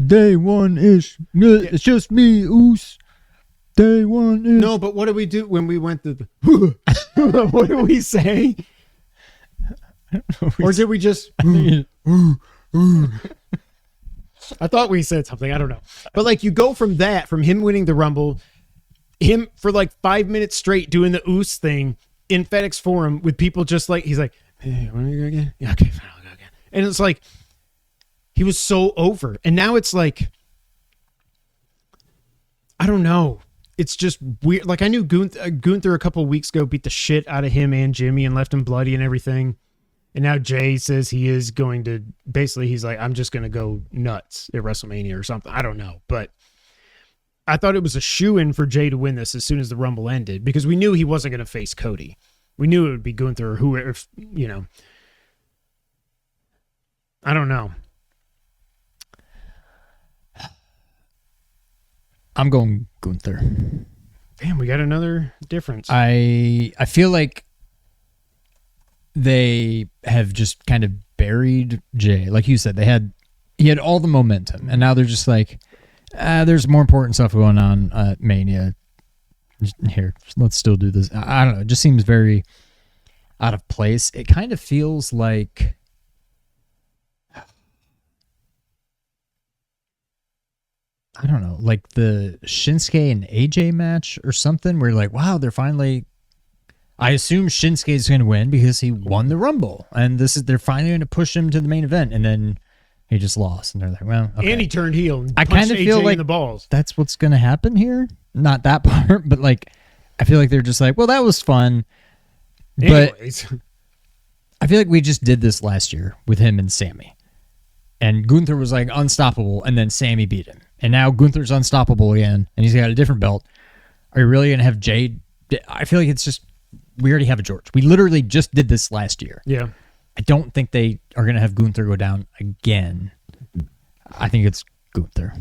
Day one ish. It's just me, Oos. Day one ish. No, but what did we do when we went to the... What did we say? Or did we just... I thought we said something. I don't know. But like, you go from that, from him winning the Rumble, him for like 5 minutes straight doing the Oos thing in FedEx Forum with people just like, he's like, hey, want to go again? Yeah, okay, fine, I'll go again. And it's like, he was so over. And now it's like, I don't know. It's just weird. Like, I knew Gunther a couple of weeks ago beat the shit out of him and Jimmy and left him bloody and everything. And now Jey says he is going to, basically, he's like, I'm just going to go nuts at WrestleMania or something. I don't know. But I thought it was a shoo-in for Jey to win this as soon as the Rumble ended, because we knew he wasn't going to face Cody. We knew it would be Gunther or whoever, you know. I don't know. I'm going Gunther. Damn, we got another difference. I feel like they have just kind of buried Jey. Like you said, he had all the momentum, and now they're just like, there's more important stuff going on at Mania. Here, let's still do this. I don't know. It just seems very out of place. It kind of feels like, I don't know, like the Shinsuke and AJ match or something, where you're like, wow, they're finally... I assume Shinsuke's going to win because he won the Rumble, and they're finally going to push him to the main event, and then he just lost, and they're like, well, okay. And he turned heel and I punched kind of AJ feel like in the balls. That's what's going to happen here. Not that part, but like, I feel like they're just like, well, that was fun. Anyways. But I feel like we just did this last year with him and Sammy. And Gunther was like unstoppable, and then Sammy beat him. And now Gunther's unstoppable again, and he's got a different belt. Are you really going to have Jey? I feel like it's just, we already have a George. We literally just did this last year. Yeah. I don't think they are going to have Gunther go down again. I think it's Gunther.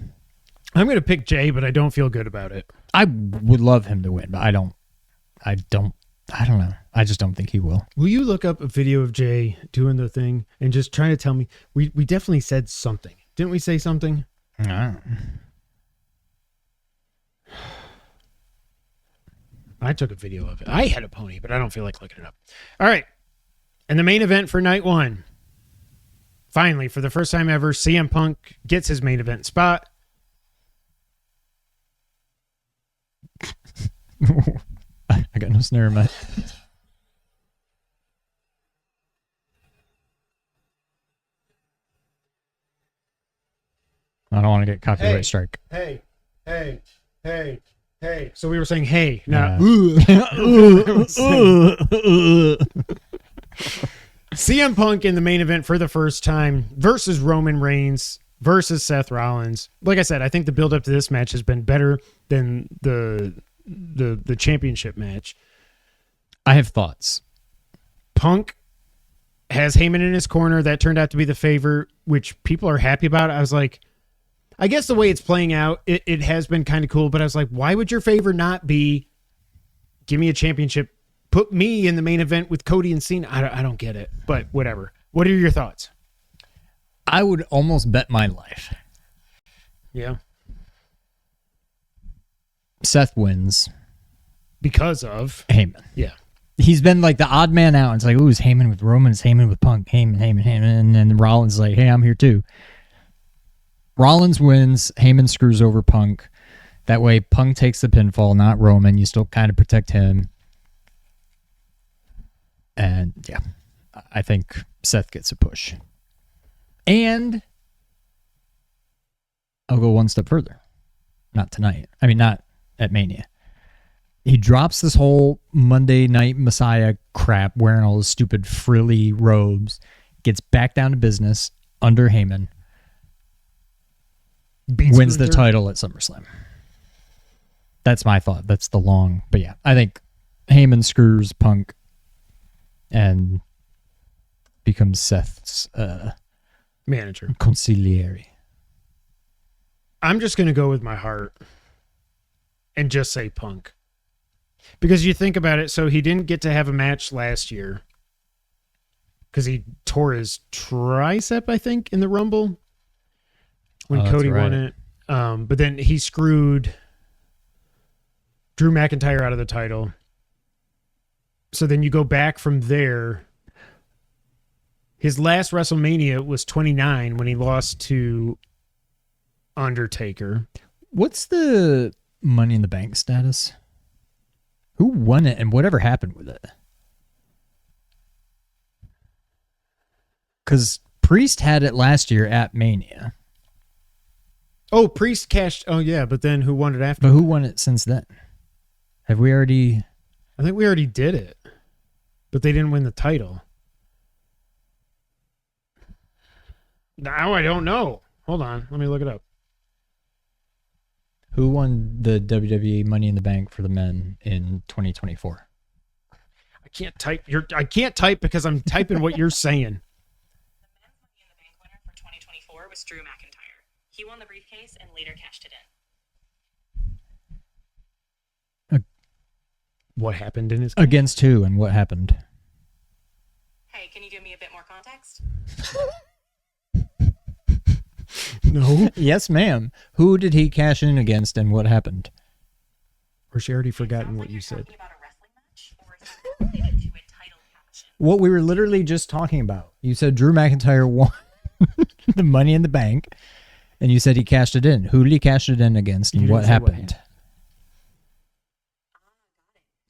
I'm going to pick Jey, but I don't feel good about it. I would love him to win, but I don't know. I just don't think he will. Will you look up a video of Jay doing the thing and just trying to tell me? We definitely said something. Didn't we say something? No. I took a video of it. I had a pony, but I don't feel like looking it up. All right. And the main event for night one. Finally, for the first time ever, CM Punk gets his main event spot. I got no snare in my... I don't want to get copyright strike. Hey. So we were saying, hey, now. CM Punk in the main event for the first time versus Roman Reigns versus Seth Rollins. Like I said, I think the build up to this match has been better than the championship match. I have thoughts. Punk has Heyman in his corner. That turned out to be the favor, which people are happy about. I was like, I guess the way it's playing out, it has been kind of cool, but I was like, why would your favor not be give me a championship? Put me in the main event with Cody and Cena. I don't get it, but whatever. What are your thoughts? I would almost bet my life. Yeah. Seth wins. Because of Heyman. Yeah. He's been like the odd man out. It's like, ooh, it's Heyman with Roman, it's Heyman with Punk, Heyman. And then Rollins is like, hey, I'm here too. Rollins wins, Heyman screws over Punk. That way, Punk takes the pinfall, not Roman. You still kind of protect him. And yeah, I think Seth gets a push. And I'll go one step further. Not tonight. I mean, not at Mania. He drops this whole Monday Night Messiah crap, wearing all his stupid frilly robes, gets back down to business under Heyman, wins the title at SummerSlam. That's my thought. That's the long... But yeah, I think Heyman screws Punk and becomes Seth's manager. Consigliere. I'm just going to go with my heart and just say Punk. Because you think about it, so he didn't get to have a match last year because he tore his tricep, I think, in the Rumble when Cody won it. But then he screwed Drew McIntyre out of the title. So then you go back from there. His last WrestleMania was 29 when he lost to Undertaker. What's the Money in the Bank status? Who won it and whatever happened with it? Because Priest had it last year at Mania. Oh, Priest cashed. Oh, yeah, but then who won it after? But who won it since then? Have we already... I think we already did it, but they didn't win the title. Now I don't know. Hold on. Let me look it up. Who won the WWE Money in the Bank for the men in 2024? I can't type. I can't type because I'm typing what you're saying. The men's Money in the Bank winner for 2024 was Drew McIntyre. He won the briefcase and later cashed it in. What happened in his Against who and what happened? Hey, can you give me a bit more context? No. Yes, ma'am. Who did he cash in against and what happened? Or she already It forgotten sounds what like you you're said. talking about a wrestling match, or is it related to a title cash-in? What we were literally just talking about. You said Drew McIntyre won the Money in the Bank, and you said he cashed it in. Who did he cash it in against, and You what didn't say what happened? Got it.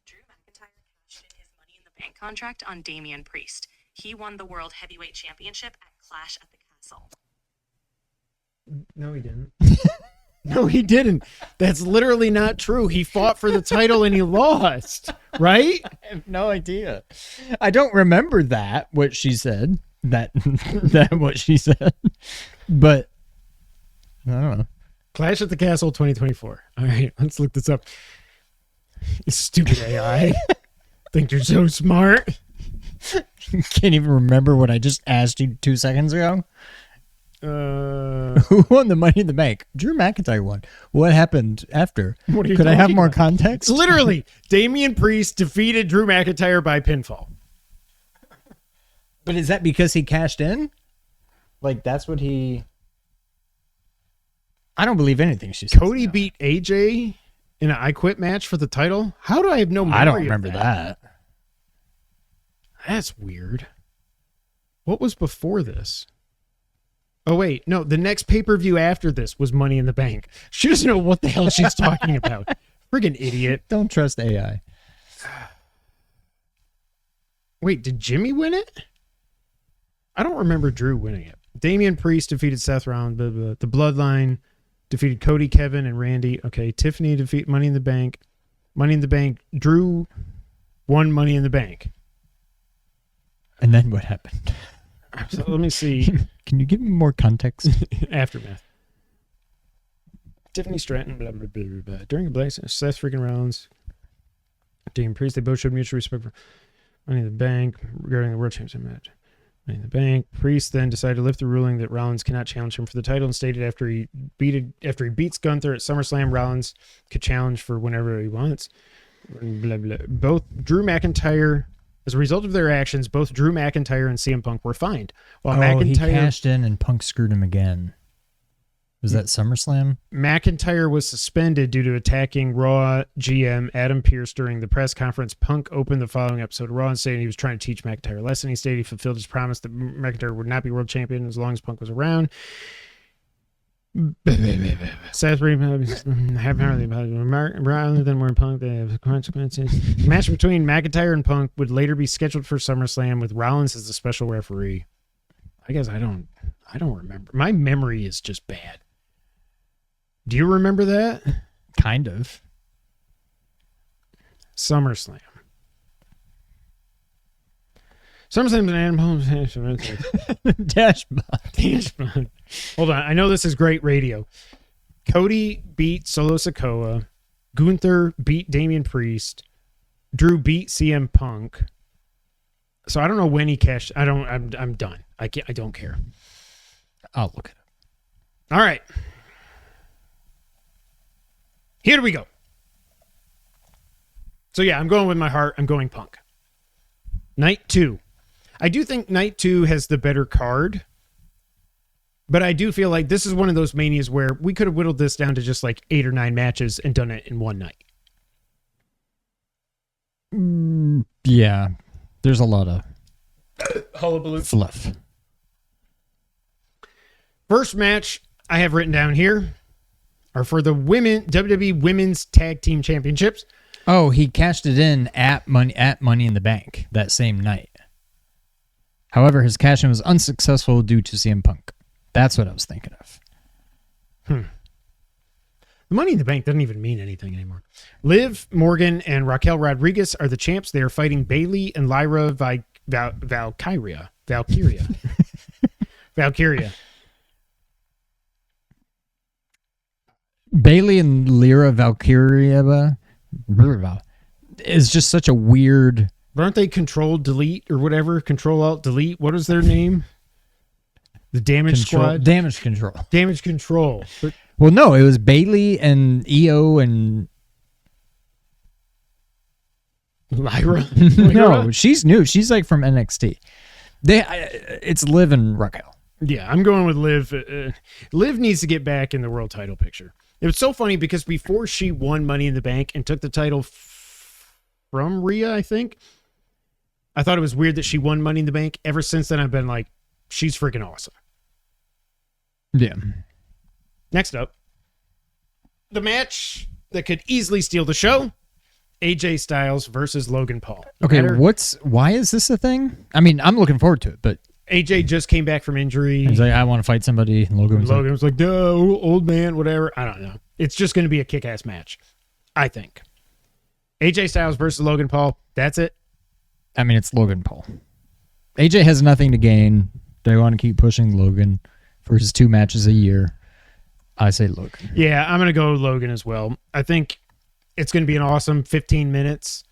Drew McIntyre cashed in his Money in the Bank contract on Damian Priest. He won the World Heavyweight Championship at Clash at the Castle. No, he didn't. No, he didn't. That's literally not true. He fought for the title and he lost, right? I have no idea. I don't remember that, what she said. That what she said. But I don't know. Clash at the Castle 2024. All right, let's look this up. You stupid AI. Think you're so smart. Can't even remember what I just asked you 2 seconds ago. Who won the Money in the Bank? Drew McIntyre won. What happened after? What are you Could I have talking more about? context? Literally, Damian Priest defeated Drew McIntyre by pinfall. But is that because he cashed in? Like, that's what he... I don't believe anything she says. Cody now. beat AJ in an I Quit match for the title. How do I have no memory I don't of remember that. That's weird. What was before this? Oh, wait. No, the next pay-per-view after this was Money in the Bank. She doesn't know what the hell she's talking about. Friggin' idiot. Don't trust AI. Wait, did Jimmy win it? I don't remember Drew winning it. Damian Priest defeated Seth Rollins. Blah, blah, blah. The Bloodline defeated Cody, Kevin, and Randy. Okay, Tiffany defeated Money in the Bank. Money in the Bank. Drew won Money in the Bank. And then what happened? So let me see. Can you give me more context? Aftermath. Tiffany Stratton, blah, blah, blah, blah, blah. During a blaze, Seth freaking Rollins, Damian Priest, they both showed mutual respect for Money in the Bank regarding the World Championship match. Money in the Bank. Priest then decided to lift the ruling that Rollins cannot challenge him for the title and stated after he beats Gunther at SummerSlam, Rollins could challenge for whenever he wants. Blah, blah. Both Drew McIntyre, as a result of their actions, both Drew McIntyre and CM Punk were fined. While he McIntyre cashed in and Punk screwed him again. Was that SummerSlam? McIntyre was suspended due to attacking Raw GM Adam Pearce during the press conference. Punk opened the following episode of Raw and stated he was trying to teach McIntyre a lesson. He stated he fulfilled his promise that McIntyre would not be world champion as long as Punk was around. Seth Rollins rather than more Punk, they have consequences. The match between McIntyre and Punk would later be scheduled for SummerSlam with Rollins as the special referee. I guess I don't remember. My memory is just bad. Do you remember that? Kind of. SummerSlam. SummerSlam's an animal. Dashbot. Hold on. I know this is great radio. Cody beat Solo Sikoa. Gunther beat Damian Priest. Drew beat CM Punk. So I don't know when he cashed. I'm done. I don't care. I'll look it up. All right. Here we go. So yeah, I'm going with my heart. I'm going Punk. Night 2. I do think Night 2 has the better card. But I do feel like this is one of those manias where we could have whittled this down to just like 8 or 9 matches and done it in one night. Yeah. There's a lot of Hullabaloo. fluff. First match I have written down here are for the WWE Women's Tag Team Championships. Oh, he cashed it in at Money in the Bank that same night. However, his cash in was unsuccessful due to CM Punk. That's what I was thinking of. The Money in the Bank doesn't even mean anything anymore. Liv Morgan and Raquel Rodriguez are the champs. They are fighting Bayley and Lyra Valkyria. Valkyria. Bailey and Lyra Valkyria is just such a weird... Aren't they Control Delete or whatever? Control Alt Delete. What is their name? The Damage Squad? Damage Control. Damage Control. But Well, no, it was Bailey and EO and... Lyra? No, she's new. She's like from NXT. It's Liv and Raquel. Yeah, I'm going with Liv. Liv needs to get back in the world title picture. It was so funny because before she won Money in the Bank and took the title from Rhea, I think, I thought it was weird that she won Money in the Bank. Ever since then, I've been like, she's freaking awesome. Yeah. Next up, the match that could easily steal the show, AJ Styles versus Logan Paul. Okay, why is this a thing? I mean, I'm looking forward to it, but AJ just came back from injury. he's like, I want to fight somebody. And Logan Was like, no, old man, whatever. I don't know. It's just going to be a kick-ass match, I think. AJ Styles versus Logan Paul. That's it. I mean, it's Logan Paul. AJ has nothing to gain. They want to keep pushing Logan for his 2 matches a year. I say Logan. Yeah, I'm going to go Logan as well. I think it's going to be an awesome 15 minutes.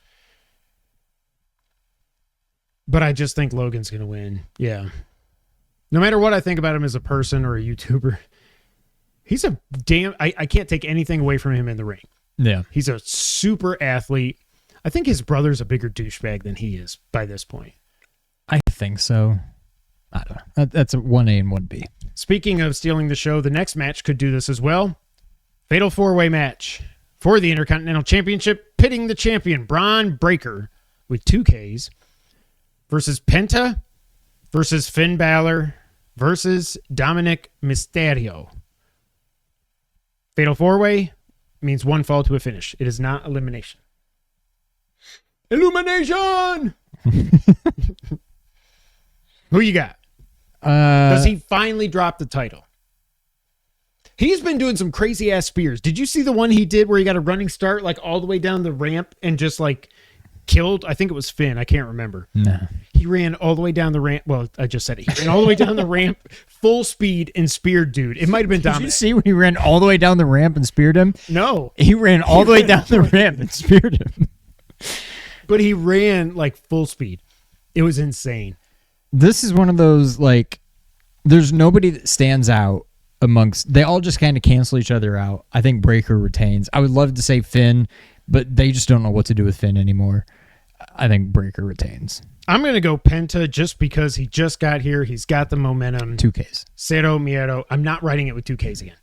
But I just think Logan's going to win. Yeah. No matter what I think about him as a person or a YouTuber, he's a damn... I can't take anything away from him in the ring. Yeah. He's a super athlete. I think his brother's a bigger douchebag than he is by this point. I think so. I don't know. That's a 1A and 1B. Speaking of stealing the show, the next match could do this as well. Fatal 4-way match for the Intercontinental Championship, pitting the champion Braun Breaker with 2 Ks versus Penta versus Finn Balor versus Dominic Mysterio. Fatal 4-way means 1 fall to a finish. It is not elimination. Illumination! Who you got? Does he finally drop the title? He's been doing some crazy ass spears. Did you see the one he did where he got a running start like all the way down the ramp and just like killed? I think it was Finn. I can't remember. No. He ran all the way down the ramp. Well, I just said it. He ran all the way down the ramp, full speed, and speared dude. It might have been Dominic. Did you see when he ran all the way down the ramp and speared him? No. He ran all the way down the ramp and speared him. But he ran like full speed. It was insane. This is one of those, like, there's nobody that stands out amongst, they all just kind of cancel each other out. I think Breaker retains. I would love to say Finn, but they just don't know what to do with Finn anymore. I think Breaker retains. I'm going to go Penta just because he just got here. He's got the momentum. 2Ks. Cero Miedo. I'm not writing it with 2Ks again.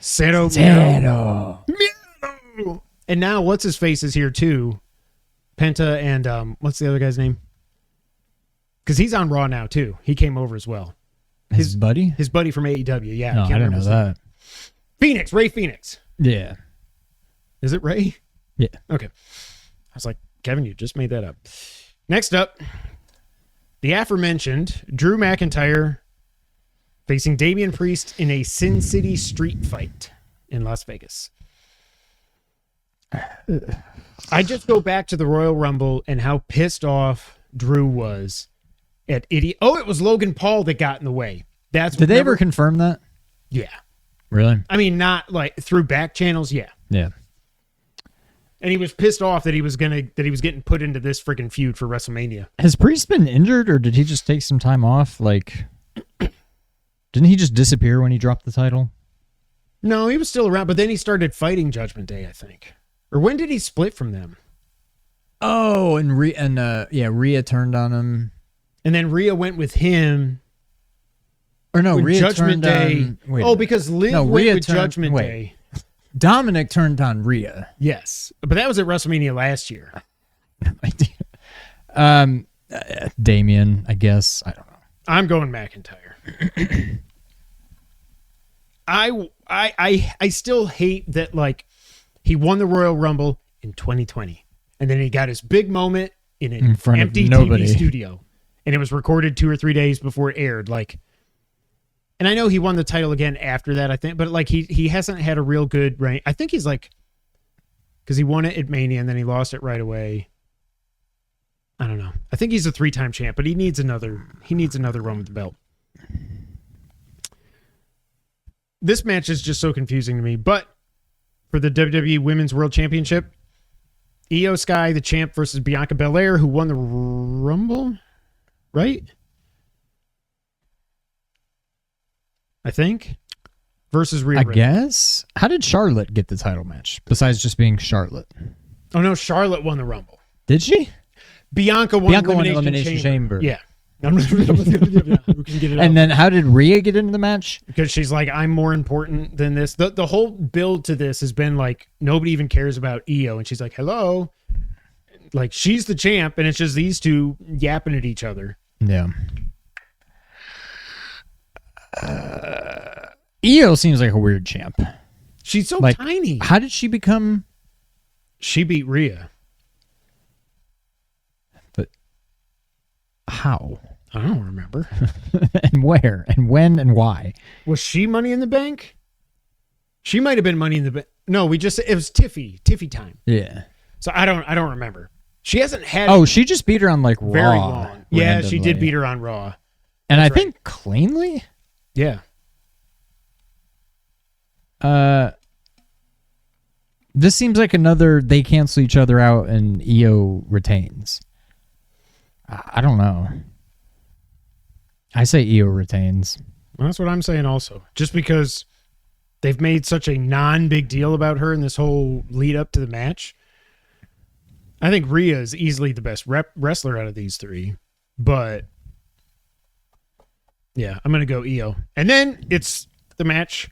Cero Miedo. And now what's his face is here too. Penta and what's the other guy's name? Because he's on Raw now too. He came over as well. His buddy? His buddy from AEW. Yeah. No, I didn't know that. Phoenix. Ray Phoenix. Yeah. Is it Ray? Yeah. Okay. I was like, Kevin, you just made that up. Next up, the aforementioned Drew McIntyre facing Damian Priest in a Sin City street fight in Las Vegas. I just go back to the Royal Rumble and how pissed off Drew was at idiot. Oh, it was Logan Paul that got in the way. Did they ever confirm that? Yeah. Really? I mean, not like through back channels. Yeah. Yeah. And he was pissed off that he was getting put into this freaking feud for WrestleMania. Has Priest been injured, or did he just take some time off? Like, didn't he just disappear when he dropped the title? No, he was still around, but then he started fighting Judgment Day, I think. Or when did he split from them? Oh, and Rhea turned on him. And then Rhea went with him. Or no, Rhea Judgment turned Day. on... Because Liv went with Judgment Day. Dominic turned on Rhea. Yes, but that was at WrestleMania last year. No idea. Damian, I guess. I don't know. I'm going McIntyre. I still hate that, like, he won the Royal Rumble in 2020, and then he got his big moment in an empty TV studio, and it was recorded 2 or 3 days before it aired. Like, and I know he won the title again after that, I think, but like he hasn't had a real good reign. I think he's like, because he won it at Mania and then he lost it right away. I don't know. I think he's a 3-time champ, but he needs another run with the belt. This match is just so confusing to me, but for the WWE Women's World Championship, Io Sky, the champ, versus Bianca Belair, who won the Rumble, right? I think. Versus Rhea Ripley. Guess. How did Charlotte get the title match, besides just being Charlotte? Oh, no, Charlotte won the Rumble. Did she? Bianca won Elimination Chamber. Yeah. And then how did Rhea get into the match? Because she's like, I'm more important than this. The whole build to this has been like, nobody even cares about Io. And she's like, hello. Like, she's the champ, and it's just these two yapping at each other. Yeah. Io seems like a weird champ. She's so like, tiny. How did she become... She beat Rhea. But how? I don't remember. And where? And when and why? Was she Money in the Bank? She might have been Money in the Bank. No, it was Tiffy time. Yeah. So I don't remember. She hasn't had... Oh, she just beat her on like very Raw. long. Yeah, she did beat her on Raw. And I think cleanly? Yeah. This seems like another they cancel each other out and Io retains. I don't know. I say Io retains. Well, that's what I'm saying also. Just because they've made such a non-big deal about her in this whole lead up to the match. I think Rhea is easily the best wrestler out of these three. But yeah, I'm going to go Io. And then it's the match.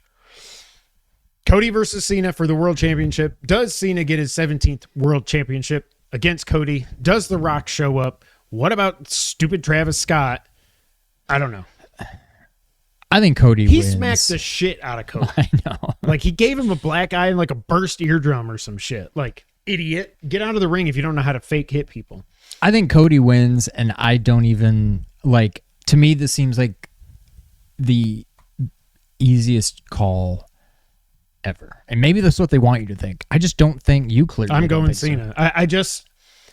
Cody versus Cena for the World Championship. Does Cena get his 17th World Championship against Cody? Does The Rock show up? What about stupid Travis Scott? I don't know. I think Cody He wins. smacked the shit out of Cody. I know. Like, he gave him a black eye and like a burst eardrum or some shit. Like, idiot. Get out of the ring if you don't know how to fake hit people. I think Cody wins, and I don't even, like, to me, this seems like the easiest call ever. And maybe that's what they want you to think. I just don't think you clearly I'm don't going think Cena. so.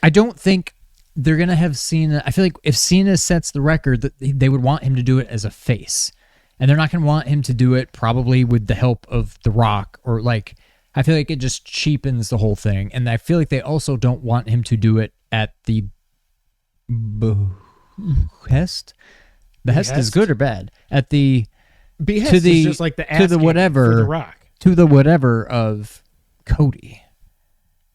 I don't think they're going to have Cena. I feel like if Cena sets the record, that they would want him to do it as a face. And they're not going to want him to do it probably with the help of The Rock, or like, I feel like it just cheapens the whole thing. And I feel like they also don't want him to do it at the behest. Behest is good or bad? At the Behest to the is just like the to the whatever for The Rock. To the whatever of Cody.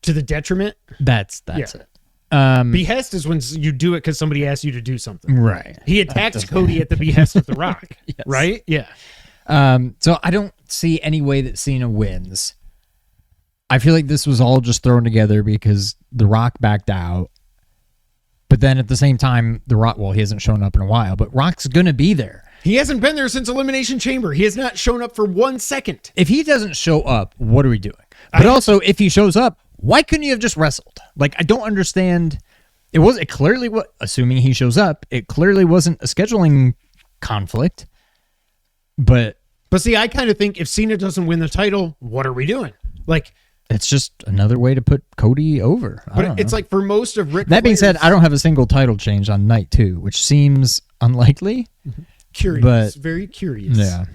To the detriment? That's Yeah. it. Behest is when you do it because somebody asks you to do something. Right. He attacked Cody at the behest of The Rock. Yes. Right? Yeah. So I don't see any way that Cena wins. I feel like this was all just thrown together because The Rock backed out. But then at the same time, The Rock, well, he hasn't shown up in a while, but Rock's going to be there. He hasn't been there since Elimination Chamber. He has not shown up for 1 second. If he doesn't show up, what are we doing? But also, if he shows up, why couldn't he have just wrestled? Like, I don't understand. It clearly, assuming he shows up, it clearly wasn't a scheduling conflict. But see, I kind of think if Cena doesn't win the title, what are we doing? Like, it's just another way to put Cody over. I don't know. it's like for most of Ric That being said, Flair's- I don't have a single title change on night 2, which seems unlikely. curious, but- very curious. Yeah.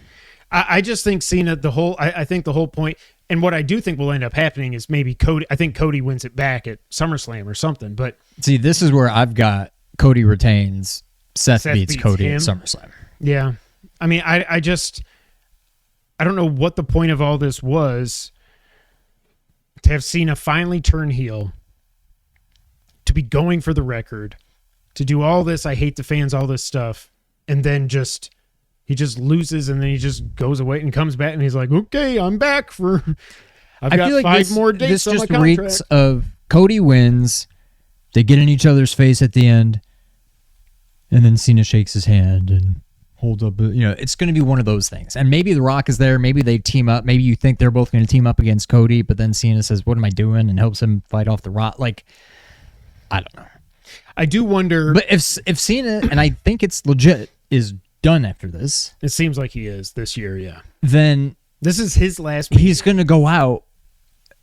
I just think Cena, I think the whole point, and what I do think will end up happening is maybe Cody. I think Cody wins it back at SummerSlam or something. But See, this is where I've got Cody retains, Seth beats Cody him. at SummerSlam. yeah, I mean, I don't know what the point of all this was. To have Cena finally turn heel, to be going for the record, to do all this, I hate the fans, all this stuff, and then he just loses, and then he just goes away and comes back, and he's like, "Okay, I'm back for. I've got feel like 5 more dates This on my just contract." reeks of Cody wins, they get in each other's face at the end, and then Cena shakes his hand and holds up. It's going to be one of those things. And maybe The Rock is there. Maybe they team up. Maybe you think they're both going to team up against Cody, but then Cena says, "What am I doing?" and helps him fight off The Rock. Like, I don't know. I do wonder, But if Cena, and I think it's legit, is done after this, it seems like he is this year. Yeah, then this is his last. he's going to go out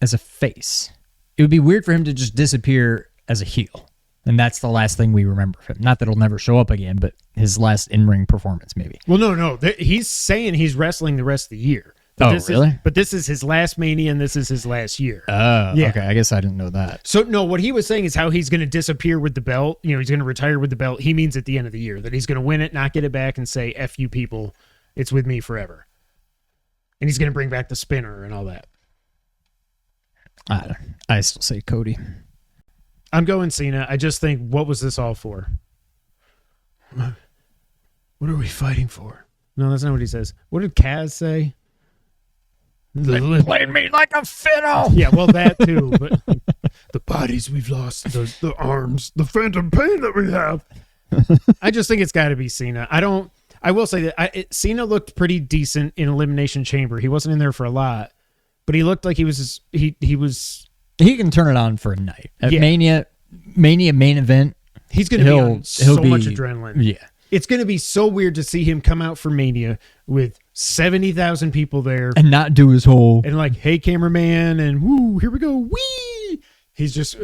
as a face. It would be weird for him to just disappear as a heel. And that's the last thing we remember of him. Not that he'll never show up again, but his last in-ring performance, maybe. Well, no. He's saying he's wrestling the rest of the year. Oh, really? But this is his last Mania, and this is his last year. Oh, Yeah. okay. I guess I didn't know that. So, no, what he was saying is how he's going to disappear with the belt. He's going to retire with the belt. He means at the end of the year that he's going to win it, not get it back, and say, "F you people, it's with me forever." And he's going to bring back the spinner and all that. I still say Cody. I'm going Cena. I just think, what was this all for? What are we fighting for? No, that's not what he says. What did Kaz say? Played me like a fiddle. Yeah, well, that too. But the bodies we've lost, the arms, the phantom pain that we have. I just think it's got to be Cena. I will say that Cena looked pretty decent in Elimination Chamber. He wasn't in there for a lot, but he looked like he was. He can turn it on for a night at Yeah. Mania main event. He's going to be on so much be- adrenaline. Yeah. It's going to be so weird to see him come out for Mania with 70,000 people there And not do his whole. and like, "Hey, cameraman," and "Woo, here we go, wee." He's just.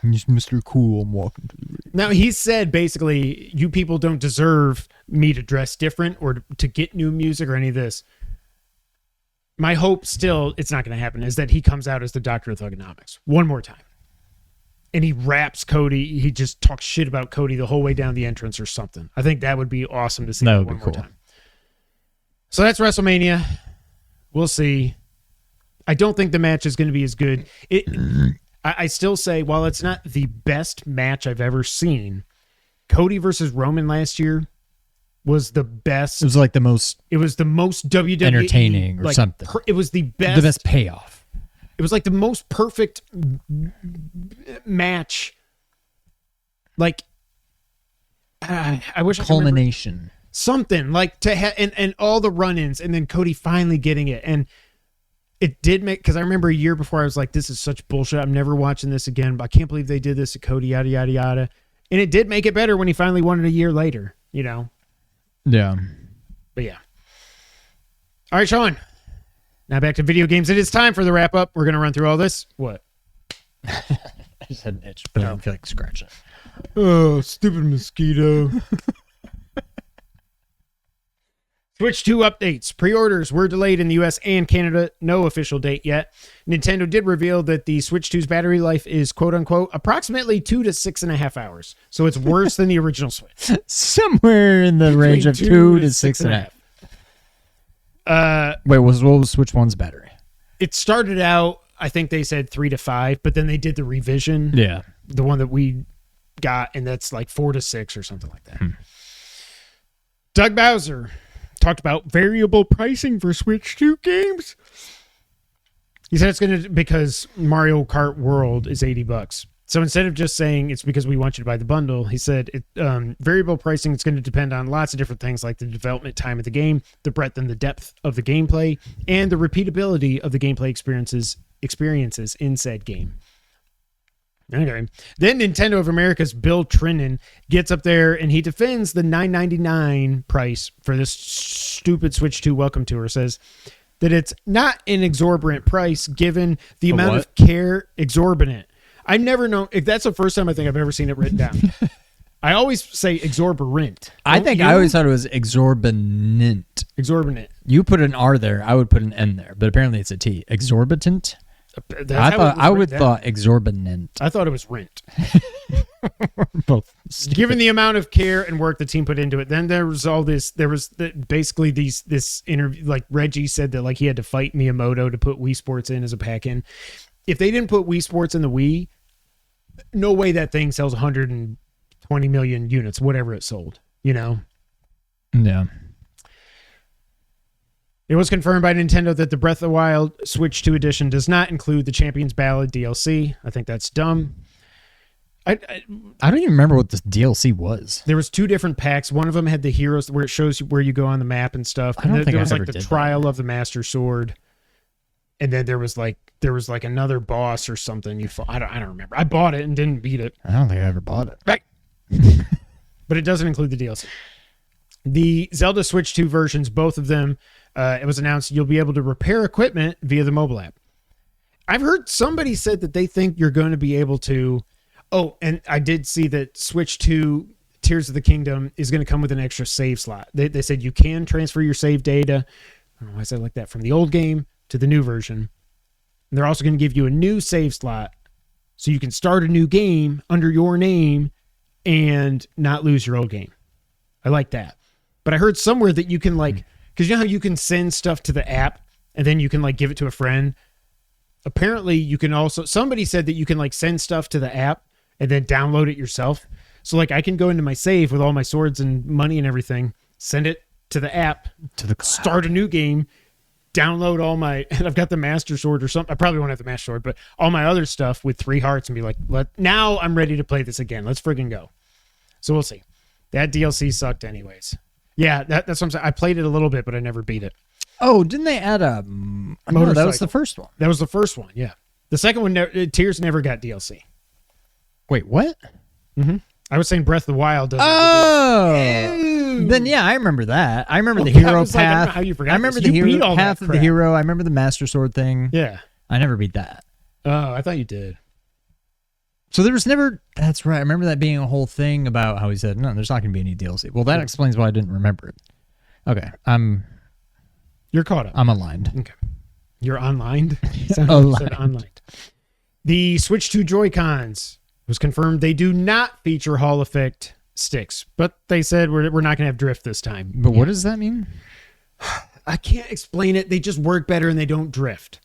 He's Mr. Cool. I'm walking to the ring. Now, he said basically, "You people don't deserve me to dress different or to get new music or any of this." My hope still, it's not going to happen, is that he comes out as the Doctor of Thugonomics one more time. and he raps Cody. He just talks shit about Cody the whole way down the entrance or something. I think that would be awesome to see That would one be more cool. time. So that's WrestleMania. We'll see. I don't think the match is going to be as good. I still say, while it's not the best match I've ever seen, Cody versus Roman last year was the best. It was like the most It was the most WWE entertaining or something. It was the best payoff. It was like the most perfect match. Like, I wish I could remember Culmination. something like to have and all the run-ins, and then Cody finally getting it, and it did make, because I remember a year before I was like, this is such bullshit. I'm never watching this again. But I can't believe they did this to Cody. Yada yada yada. And it did make it better when he finally won it a year later. You know. Yeah. But yeah. All right, Sean. Now back to video games. It is time for the wrap up. We're going to run through all this. What? I just had an itch, but I don't feel like scratching. Oh, stupid mosquito. Switch 2 updates. Pre-orders were delayed in the US and Canada. No official date yet. Nintendo did reveal that the Switch 2's battery life is quote-unquote approximately 2 to 6.5 hours. So it's worse than the original Switch. Somewhere in the range of 2 to 6.5. Wait, what was Switch 1's battery? It started out, I think they said 3 to 5, but then they did the revision. Yeah. The one that we got, and that's like 4 to 6 or something like that. Doug Bowser talked about variable pricing for Switch 2 games. He said it's going to, because Mario Kart World is $80. So instead of just saying it's because we want you to buy the bundle, he said variable pricing is going to depend on lots of different things, like the development time of the game, the breadth and the depth of the gameplay, and the repeatability of the gameplay experiences in said game. Okay. Then Nintendo of America's Bill Trinan gets up there and he defends the $9.99 price for this stupid Switch 2 welcome tour. Says that it's not an exorbitant price given the amount of care. Exorbitant. I never know if that's the first time I think I've ever seen it written down. I always say exorbitant. I think I always thought it was exorbitant. Exorbitant. You put an R there, I would put an N there, but apparently it's a T. Exorbitant? I would thought exorbitant. I thought it was rent. Both. Given the amount of care and work the team put into it, then there was all this. There was basically this interview. Like Reggie said that like he had to fight Miyamoto to put Wii Sports in as a pack in. If they didn't put Wii Sports in the Wii, no way that thing sells 120 million units, whatever it sold. You know. Yeah. It was confirmed by Nintendo that the Breath of the Wild Switch 2 edition does not include the Champion's Ballad DLC. I think that's dumb. I don't even remember what this DLC was. There was 2 different packs. One of them had the heroes where it shows you where you go on the map and stuff. I don't think there I was ever like the did trial of the Master Sword. And then there was like another boss or something you fought. I don't remember. I bought it and didn't beat it. I don't think I ever bought it. Right. But it doesn't include the DLC. The Zelda Switch 2 versions, both of them, it was announced you'll be able to repair equipment via the mobile app. I've heard somebody said that they think you're going to be able to. Oh, and I did see that Switch 2 Tears of the Kingdom is going to come with an extra save slot. They said you can transfer your save data. I don't know why I said it like that, from the old game to the new version. And they're also going to give you a new save slot so you can start a new game under your name and not lose your old game. I like that. But I heard somewhere that you can like, because you know how you can send stuff to the app and then you can like give it to a friend. Apparently you can also, somebody said that you can like send stuff to the app and then download it yourself. So like I can go into my save with all my swords and money and everything, send it to the app, To the cloud. start a new game, download all my, and I've got the Master Sword or something. I probably won't have the Master Sword, but all my other stuff with 3 hearts and be like, now I'm ready to play this again. Let's friggin' go. So we'll see. That DLC sucked anyways. Yeah, that's what I'm saying. I played it a little bit, but I never beat it. Oh, didn't they add a... No, that was Motorcycle. the first one. That was the first one, yeah. The second one, Tears never got DLC. Wait, what? I was saying Breath of the Wild doesn't. Oh! Then yeah, I remember that. I remember the Okay, I hero was like, I don't path. know how you forgot I remember this. the You beat hero all that path of the crap. hero. I remember the Master Sword thing. Yeah. I never beat that. Oh, I thought you did. So there was never... That's right. I remember that being a whole thing about how he said, no, there's not going to be any DLC. Well, that explains why I didn't remember it. Okay. You're caught up. I'm aligned. Okay. You're online? Aligned. Said online. The Switch 2 Joy-Cons was confirmed they do not feature Hall effect sticks, but they said we're not going to have drift this time. But what does that mean? I can't explain it. They just work better and they don't drift.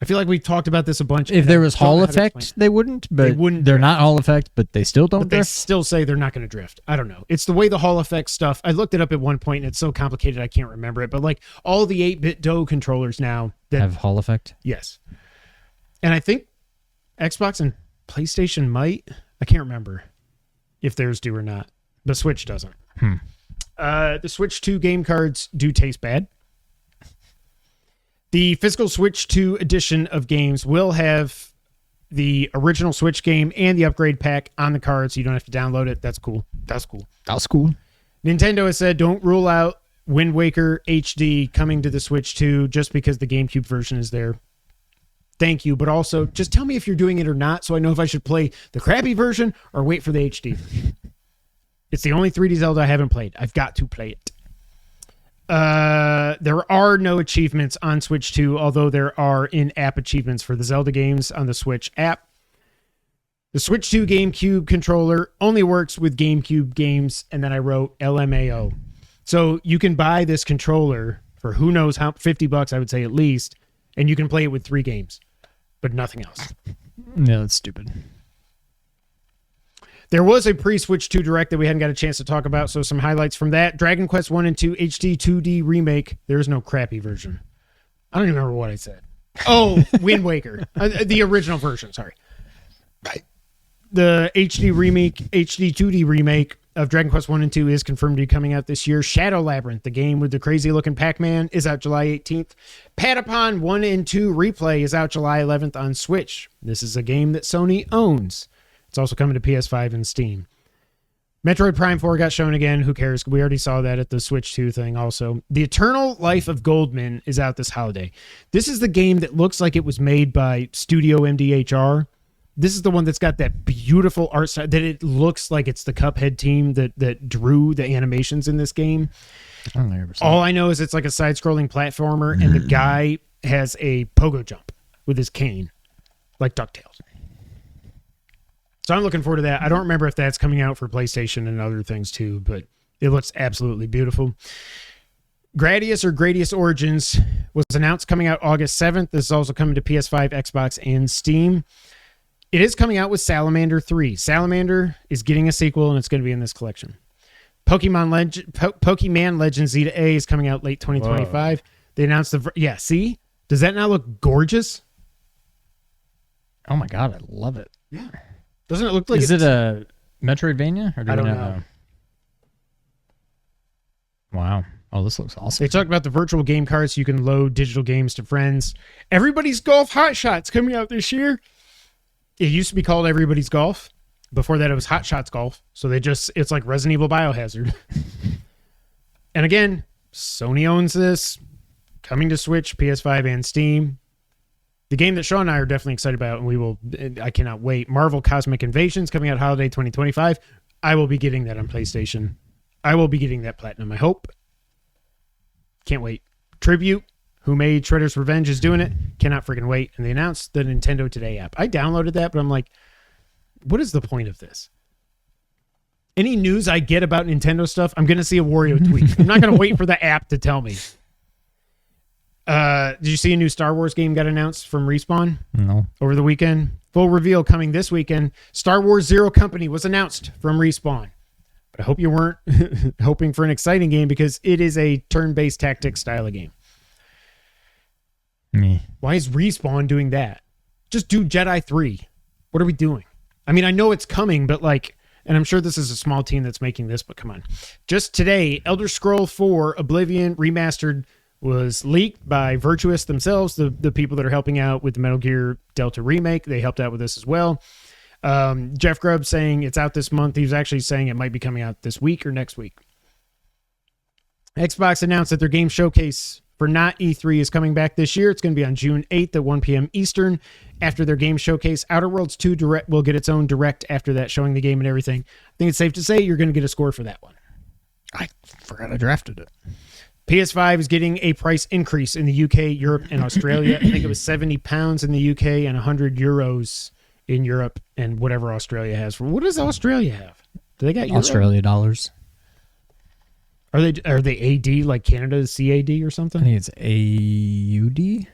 I feel like we've talked about this a bunch. If there was Hall effect, they wouldn't. But they're not Hall effect, but they still don't But they drift. still say they're not going to drift. I don't know. It's the way the Hall effect stuff. I looked it up at one point and it's so complicated I can't remember it. But like all the 8-bit DOE controllers now that Have Hall effect? yes, and I think Xbox and PlayStation might. I can't remember if theirs do or not. The Switch doesn't. The Switch 2 game cards do taste bad. The physical Switch 2 edition of games will have the original Switch game and the upgrade pack on the card, so you don't have to download it. That's cool. That's cool. That's cool. Nintendo has said don't rule out Wind Waker HD coming to the Switch 2 just because the GameCube version is there. Thank you, but also just tell me if you're doing it or not so I know if I should play the crappy version or wait for the HD. It's the only 3D Zelda I haven't played. I've got to play it. There are no achievements on Switch 2, although there are in-app achievements for the Zelda games on the Switch app. The Switch 2 GameCube controller only works with GameCube games, and then I wrote LMAO. So you can buy this controller for who knows how, $50 I would say at least, and you can play it with 3 games, but nothing else. Yeah, that's stupid. There was a pre-Switch 2 Direct that we hadn't got a chance to talk about, so some highlights from that. Dragon Quest 1 and 2 HD 2D Remake. There is no crappy version. I don't even remember what I said. Oh, Wind Waker. The original version, sorry. Right. The HD 2D Remake of Dragon Quest 1 and 2 is confirmed to be coming out this year. Shadow Labyrinth, the game with the crazy-looking Pac-Man, is out July 18th. Patapon 1 and 2 Replay is out July 11th on Switch. This is a game that Sony owns. It's also coming to PS5 and Steam. Metroid Prime 4 got shown again. Who cares? We already saw that at the Switch 2 thing also. The Eternal Life of Goldman is out this holiday. This is the game that looks like it was made by Studio MDHR. This is the one that's got that beautiful art style, that it looks like it's the Cuphead team that drew the animations in this game. All I know is it's like a side-scrolling platformer, and the guy has a pogo jump with his cane, like DuckTales. So I'm looking forward to that. I don't remember if that's coming out for PlayStation and other things too, but it looks absolutely beautiful. Gradius or Gradius Origins was announced coming out August 7th. This is also coming to PS5, Xbox, and Steam. It is coming out with Salamander 3. Salamander is getting a sequel, and it's going to be in this collection. Pokemon Legends Zeta A is coming out late 2025. Whoa. They announced yeah, see? Does that not look gorgeous? Oh my God, I love it. Yeah. Doesn't it look like Is it a Metroidvania? Or do I don't we know. Wow. Oh, this looks awesome. They talked about the virtual game cards so you can load digital games to friends. Everybody's Golf Hot Shots coming out this year. It used to be called Everybody's Golf. Before that, it was Hot Shots Golf. So it's like Resident Evil Biohazard. And again, Sony owns this. Coming to Switch, PS5, and Steam. The game that Sean and I are definitely excited about, and I cannot wait. Marvel Cosmic Invasion's coming out holiday 2025. I will be getting that on PlayStation. I will be getting that Platinum, I hope. Can't wait. Tribute, who made Shredder's Revenge, is doing it. Cannot freaking wait. And they announced the Nintendo Today app. I downloaded that, but I'm like, what is the point of this? Any news I get about Nintendo stuff, I'm going to see a Wario tweet. I'm not going to wait for the app to tell me. Did you see a new Star Wars game got announced from Respawn? No. Over the weekend? Full reveal coming this weekend. Star Wars Zero Company was announced from Respawn. But I hope you weren't hoping for an exciting game because it is a turn-based tactics style of game. Me. Why is Respawn doing that? Just do Jedi 3. What are we doing? I mean, I know it's coming, but like, and I'm sure this is a small team that's making this, but come on. Just today, Elder Scrolls 4 Oblivion Remastered was leaked by Virtuous themselves, the people that are helping out with the Metal Gear Delta remake. They helped out with this as well. Jeff Grubb saying it's out this month. He was actually saying it might be coming out this week or next week. Xbox announced that their game showcase for not E3 is coming back this year. It's going to be on June 8th at 1 p.m. Eastern. After their game showcase, Outer Worlds 2 Direct will get its own Direct after that, showing the game and everything. I think it's safe to say you're going to get a score for that one. I forgot I drafted it. PS5 is getting a price increase in the UK, Europe, and Australia. I think it was £70 in the UK and €100 in Europe and whatever Australia has. What does Australia have? Do they got Euro? Australia dollars. Are they AD like Canada's CAD or I something? think it's AUD.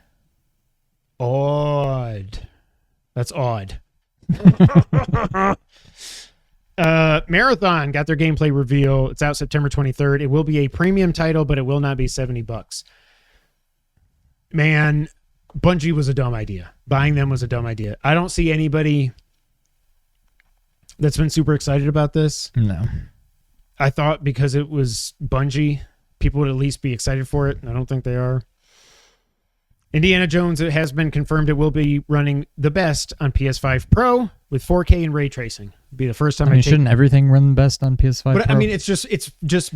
Odd. That's odd. Marathon got their gameplay reveal. It's out September 23rd. It will be a premium title, but it will not be $70. Man, Bungie was a dumb idea. Buying them was a dumb idea. I don't see anybody that's been super excited about this. No. I thought because it was Bungie, people would at least be excited for it. I don't think they are. Indiana Jones, it has been confirmed it will be running the best on PS5 Pro with 4K and ray tracing. It'll be the first time shouldn't everything run best on PS5 But Pro? I mean, it's just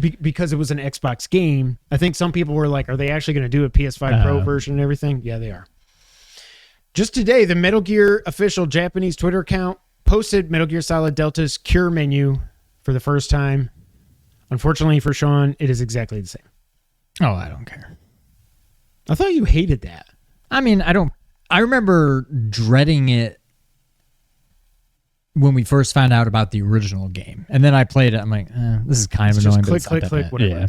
because it was an Xbox game. I think some people were like, are they actually going to do a PS5 Pro version and everything? Yeah, they are. Just today, the Metal Gear official Japanese Twitter account posted Metal Gear Solid Delta's cure menu for the first time. Unfortunately for Sean, it is exactly the same. Oh, I don't care. I thought you hated that. I mean, I remember dreading it when we first found out about the original game. And then I played it. I'm like, this is kind of annoying. Just click, whatever. Yeah.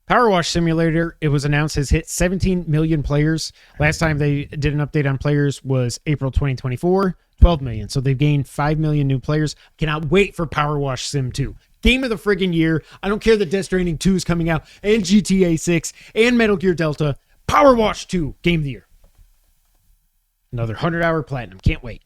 Power Wash Simulator, it was announced, has hit 17 million players. Last time they did an update on players was April 2024, 12 million. So they've gained 5 million new players. Cannot wait for Power Wash Sim 2. Game of the friggin' year. I don't care that Death Stranding 2 is coming out, and GTA 6, and Metal Gear Delta. Power Wash 2, Game of the Year. Another 100-hour platinum. Can't wait.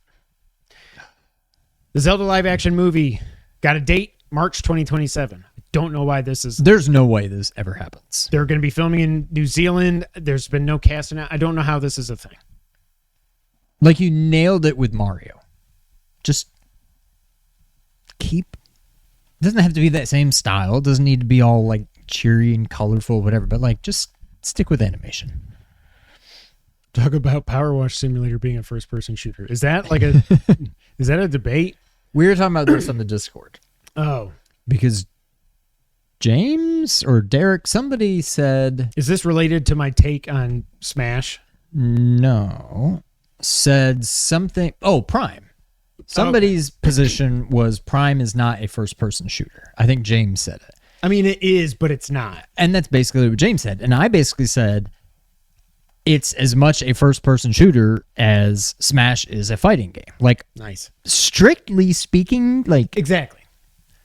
The Zelda live-action movie got a date, March 2027. I don't know why this is. There's no way this ever happens. They're going to be filming in New Zealand. There's been no casting. I don't know how this is a thing. Like, you nailed it with Mario. Just keep... It doesn't have to be that same style. It doesn't need to be all, like, cheery and colorful, whatever. But, like, just stick with animation. Talk about Power Wash Simulator being a first-person shooter. Is that like a... is that a debate? We were talking about this on the Discord. Oh. Because James or Derek, somebody said... Is this related to my take on Smash? No. Said something... Oh, Prime. Somebody's position was Prime is not a first-person shooter. I think James said it. I mean, it is, but it's not. And that's basically what James said. And I basically said it's as much a first-person shooter as Smash is a fighting game. Like, nice. Strictly speaking, like... Exactly.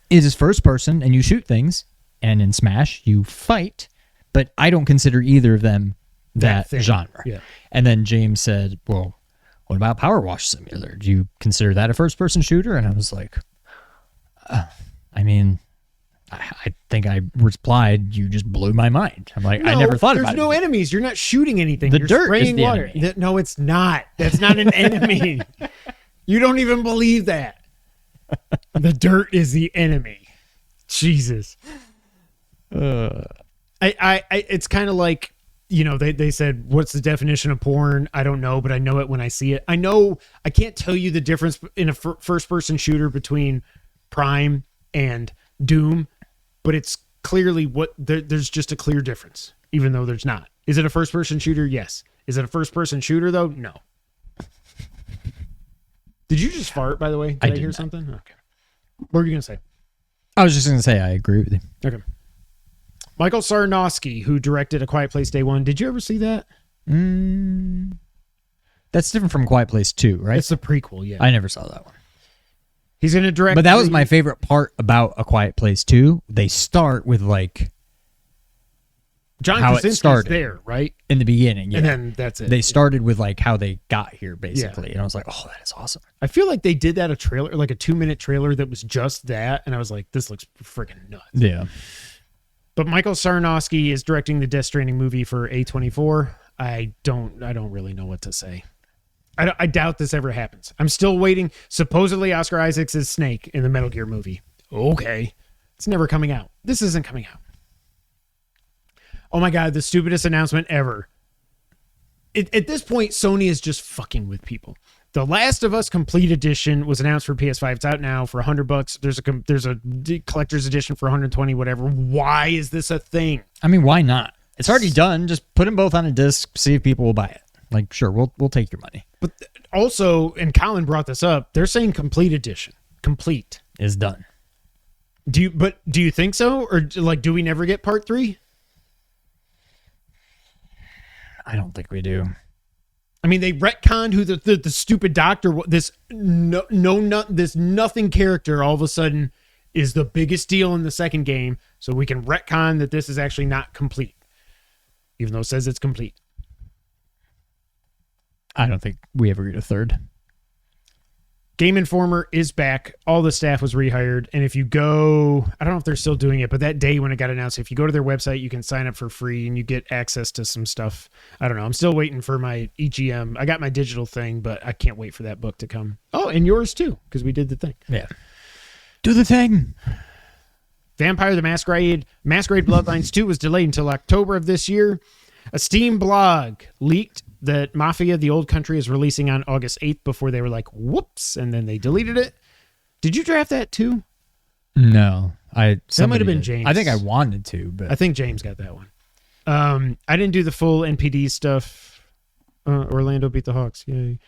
It is first-person, and you shoot things. And in Smash, you fight. But I don't consider either of them that genre. Yeah. And then James said, well... What about Power Wash Simulator? Do you consider that a first-person shooter? And I was like, I mean, I think I replied, you just blew my mind. I'm like, I never thought about it. There's no enemies. You're not shooting anything. You're dirt spraying is the water. enemy. No, it's not. That's not an enemy. You don't even believe that. The dirt is the enemy. Jesus. It's kind of like, you know, they said, what's the definition of porn? I don't know, but I know it when I see it. I know I can't tell you the difference in a first-person shooter between Prime and Doom, but it's clearly there's just a clear difference, even though there's not. Is it a first-person shooter? Yes. Is it a first-person shooter, though? No. Did you just fart, by the way? Did I hear something? Okay. What were you going to say? I was just going to say I agree with you. Okay. Michael Sarnowski, who directed A Quiet Place Day One. Did you ever see that? That's different from Quiet Place 2, right? It's the prequel, yeah. I never saw that one. He's going to direct... But that was my favorite part about A Quiet Place 2. They start with, like... John how it Krasinski's started there, right? In the beginning, yeah. And then that's it. They started with, like, how they got here, basically. Yeah. And I was like, oh, that is awesome. I feel like they did that a trailer, like a 2-minute trailer that was just that, and I was like, this looks freaking nuts. Yeah. But Michael Sarnowski is directing the Death Stranding movie for A24. I don't really know what to say. I doubt this ever happens. I'm still waiting. Supposedly Oscar Isaacs is Snake in the Metal Gear movie. Okay. It's never coming out. This isn't coming out. Oh my God, the stupidest announcement ever. At this point, Sony is just fucking with people. The Last of Us Complete Edition was announced for PS5. It's out now for $100. There's a collector's edition for 120, whatever. Why is this a thing? I mean, why not? It's already done. Just put them both on a disc, see if people will buy it. Like, sure, we'll take your money. But also, and Colin brought this up, they're saying complete edition. Complete. Is done. Do you think so? Or like, do we never get part 3? I don't think we do. I mean, they retconned who the stupid doctor, this nothing character all of a sudden is the biggest deal in the second game. So we can retcon that this is actually not complete, even though it says it's complete. I don't think we ever get a third. Game Informer is back. All the staff was rehired. And if you go, I don't know if they're still doing it, but that day when it got announced, if you go to their website, you can sign up for free and you get access to some stuff. I don't know. I'm still waiting for my EGM. I got my digital thing, but I can't wait for that book to come. Oh, and yours too, because we did the thing. Yeah. Do the thing. Vampire the Masquerade Bloodlines 2 was delayed until October of this year. A Steam blog leaked that Mafia, the Old Country, is releasing on August 8th before they were like, whoops, and then they deleted it. Did you draft that too? No. That might have been James. I think I wanted to, but I think James got that one. I didn't do the full NPD stuff. Orlando beat the Hawks. Yay.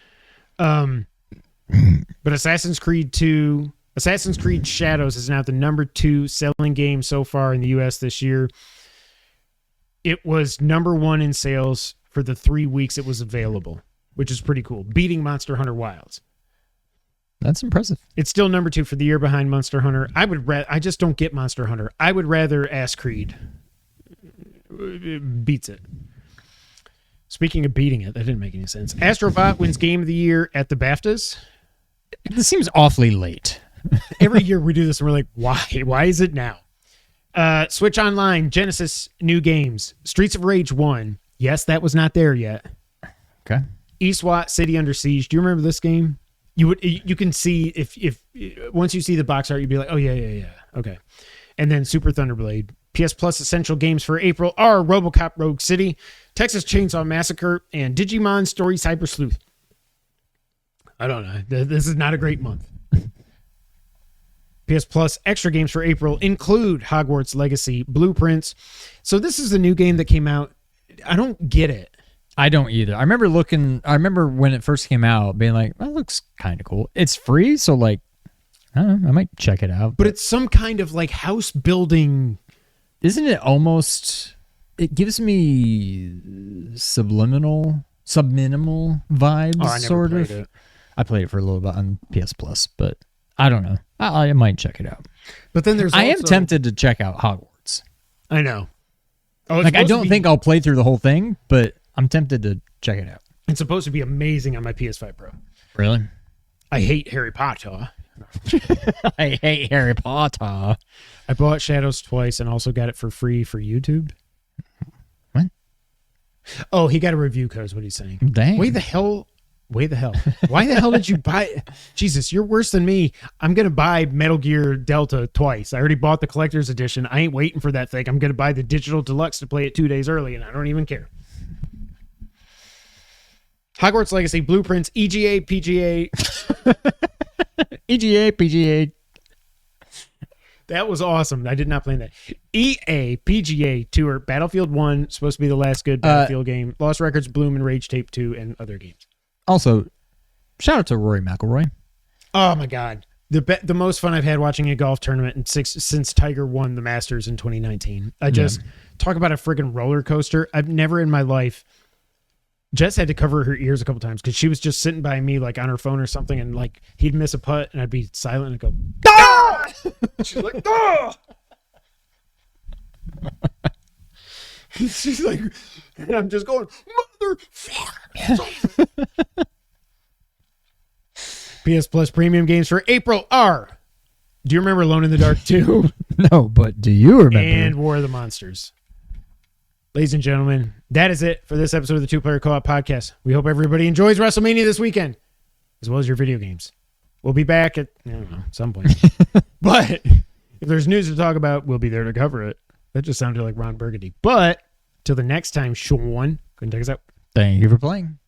But Assassin's Creed Shadows is now the number 2 selling game so far in the US this year. It was number 1 in sales for the 3 weeks it was available, which is pretty cool, beating Monster Hunter Wilds. That's impressive. It's still number 2 for the year behind Monster Hunter. I just don't get Monster Hunter. I would rather Ass Creed beats it. Speaking of beating it, that didn't make any sense. Astrobot wins Game of the Year at the BAFTAs. This seems awfully late. Every year we do this and we're like, why? Why is it now? Switch Online, Genesis new games. Streets of Rage 1. Yes, that was not there yet. Okay. eSWAT City Under Siege. Do you remember this game? You can see if once you see the box art, you'd be like, oh yeah. Okay. And then Super Thunderblade. PS Plus Essential Games for April are RoboCop Rogue City, Texas Chainsaw Massacre, and Digimon Story Cyber Sleuth. I don't know. This is not a great month. PS Plus extra games for April include Hogwarts Legacy, Blueprints. So this is the new game that came out. I don't get it. I don't either. I remember when it first came out being like, that looks kind of cool. It's free, so like, I don't know, I might check it out. But it's some kind of like house building. Isn't it almost, it gives me subliminal vibes, sort of. It. I played it for a little bit on PS Plus, but I don't know. I might check it out. But then there's I am tempted to check out Hogwarts. I know. Oh, like, I don't think I'll play through the whole thing, but I'm tempted to check it out. It's supposed to be amazing on my PS5 Pro. Really? I hate Harry Potter. I hate Harry Potter. I bought Shadows twice and also got it for free for YouTube. What? Oh, he got a review code is what he's saying. Dang. Why the hell? Why the hell did you buy? Jesus, you're worse than me. I'm going to buy Metal Gear Delta twice. I already bought the collector's edition. I ain't waiting for that thing. I'm going to buy the digital deluxe to play it 2 days early, and I don't even care. Hogwarts Legacy, Blueprints, EGA, PGA. EGA, PGA. That was awesome. I did not play that. EA, PGA Tour, Battlefield 1, supposed to be the last good Battlefield game. Lost Records, Bloom, and Rage Tape 2, and other games. Also, shout out to Rory McIlroy. Oh my God. The most fun I've had watching a golf tournament since Tiger won the Masters in 2019. I just talk about a friggin' roller coaster. I've never in my life. Jess had to cover her ears a couple times because she was just sitting by me like on her phone or something, and like he'd miss a putt and I'd be silent and go, "Ah!" She's like, "Ah!" She's like, and I'm just going, motherfucker. PS Plus premium games for April are. Do you remember Alone in the Dark 2? No, but do you remember? And War of the Monsters. Ladies and gentlemen, that is it for this episode of the Two Player Co-op Podcast. We hope everybody enjoys WrestleMania this weekend, as well as your video games. We'll be back at, I don't know, some point. But if there's news to talk about, we'll be there to cover it. That just sounded like Ron Burgundy. But till the next time, Sean, go and take us out. Thank you for playing.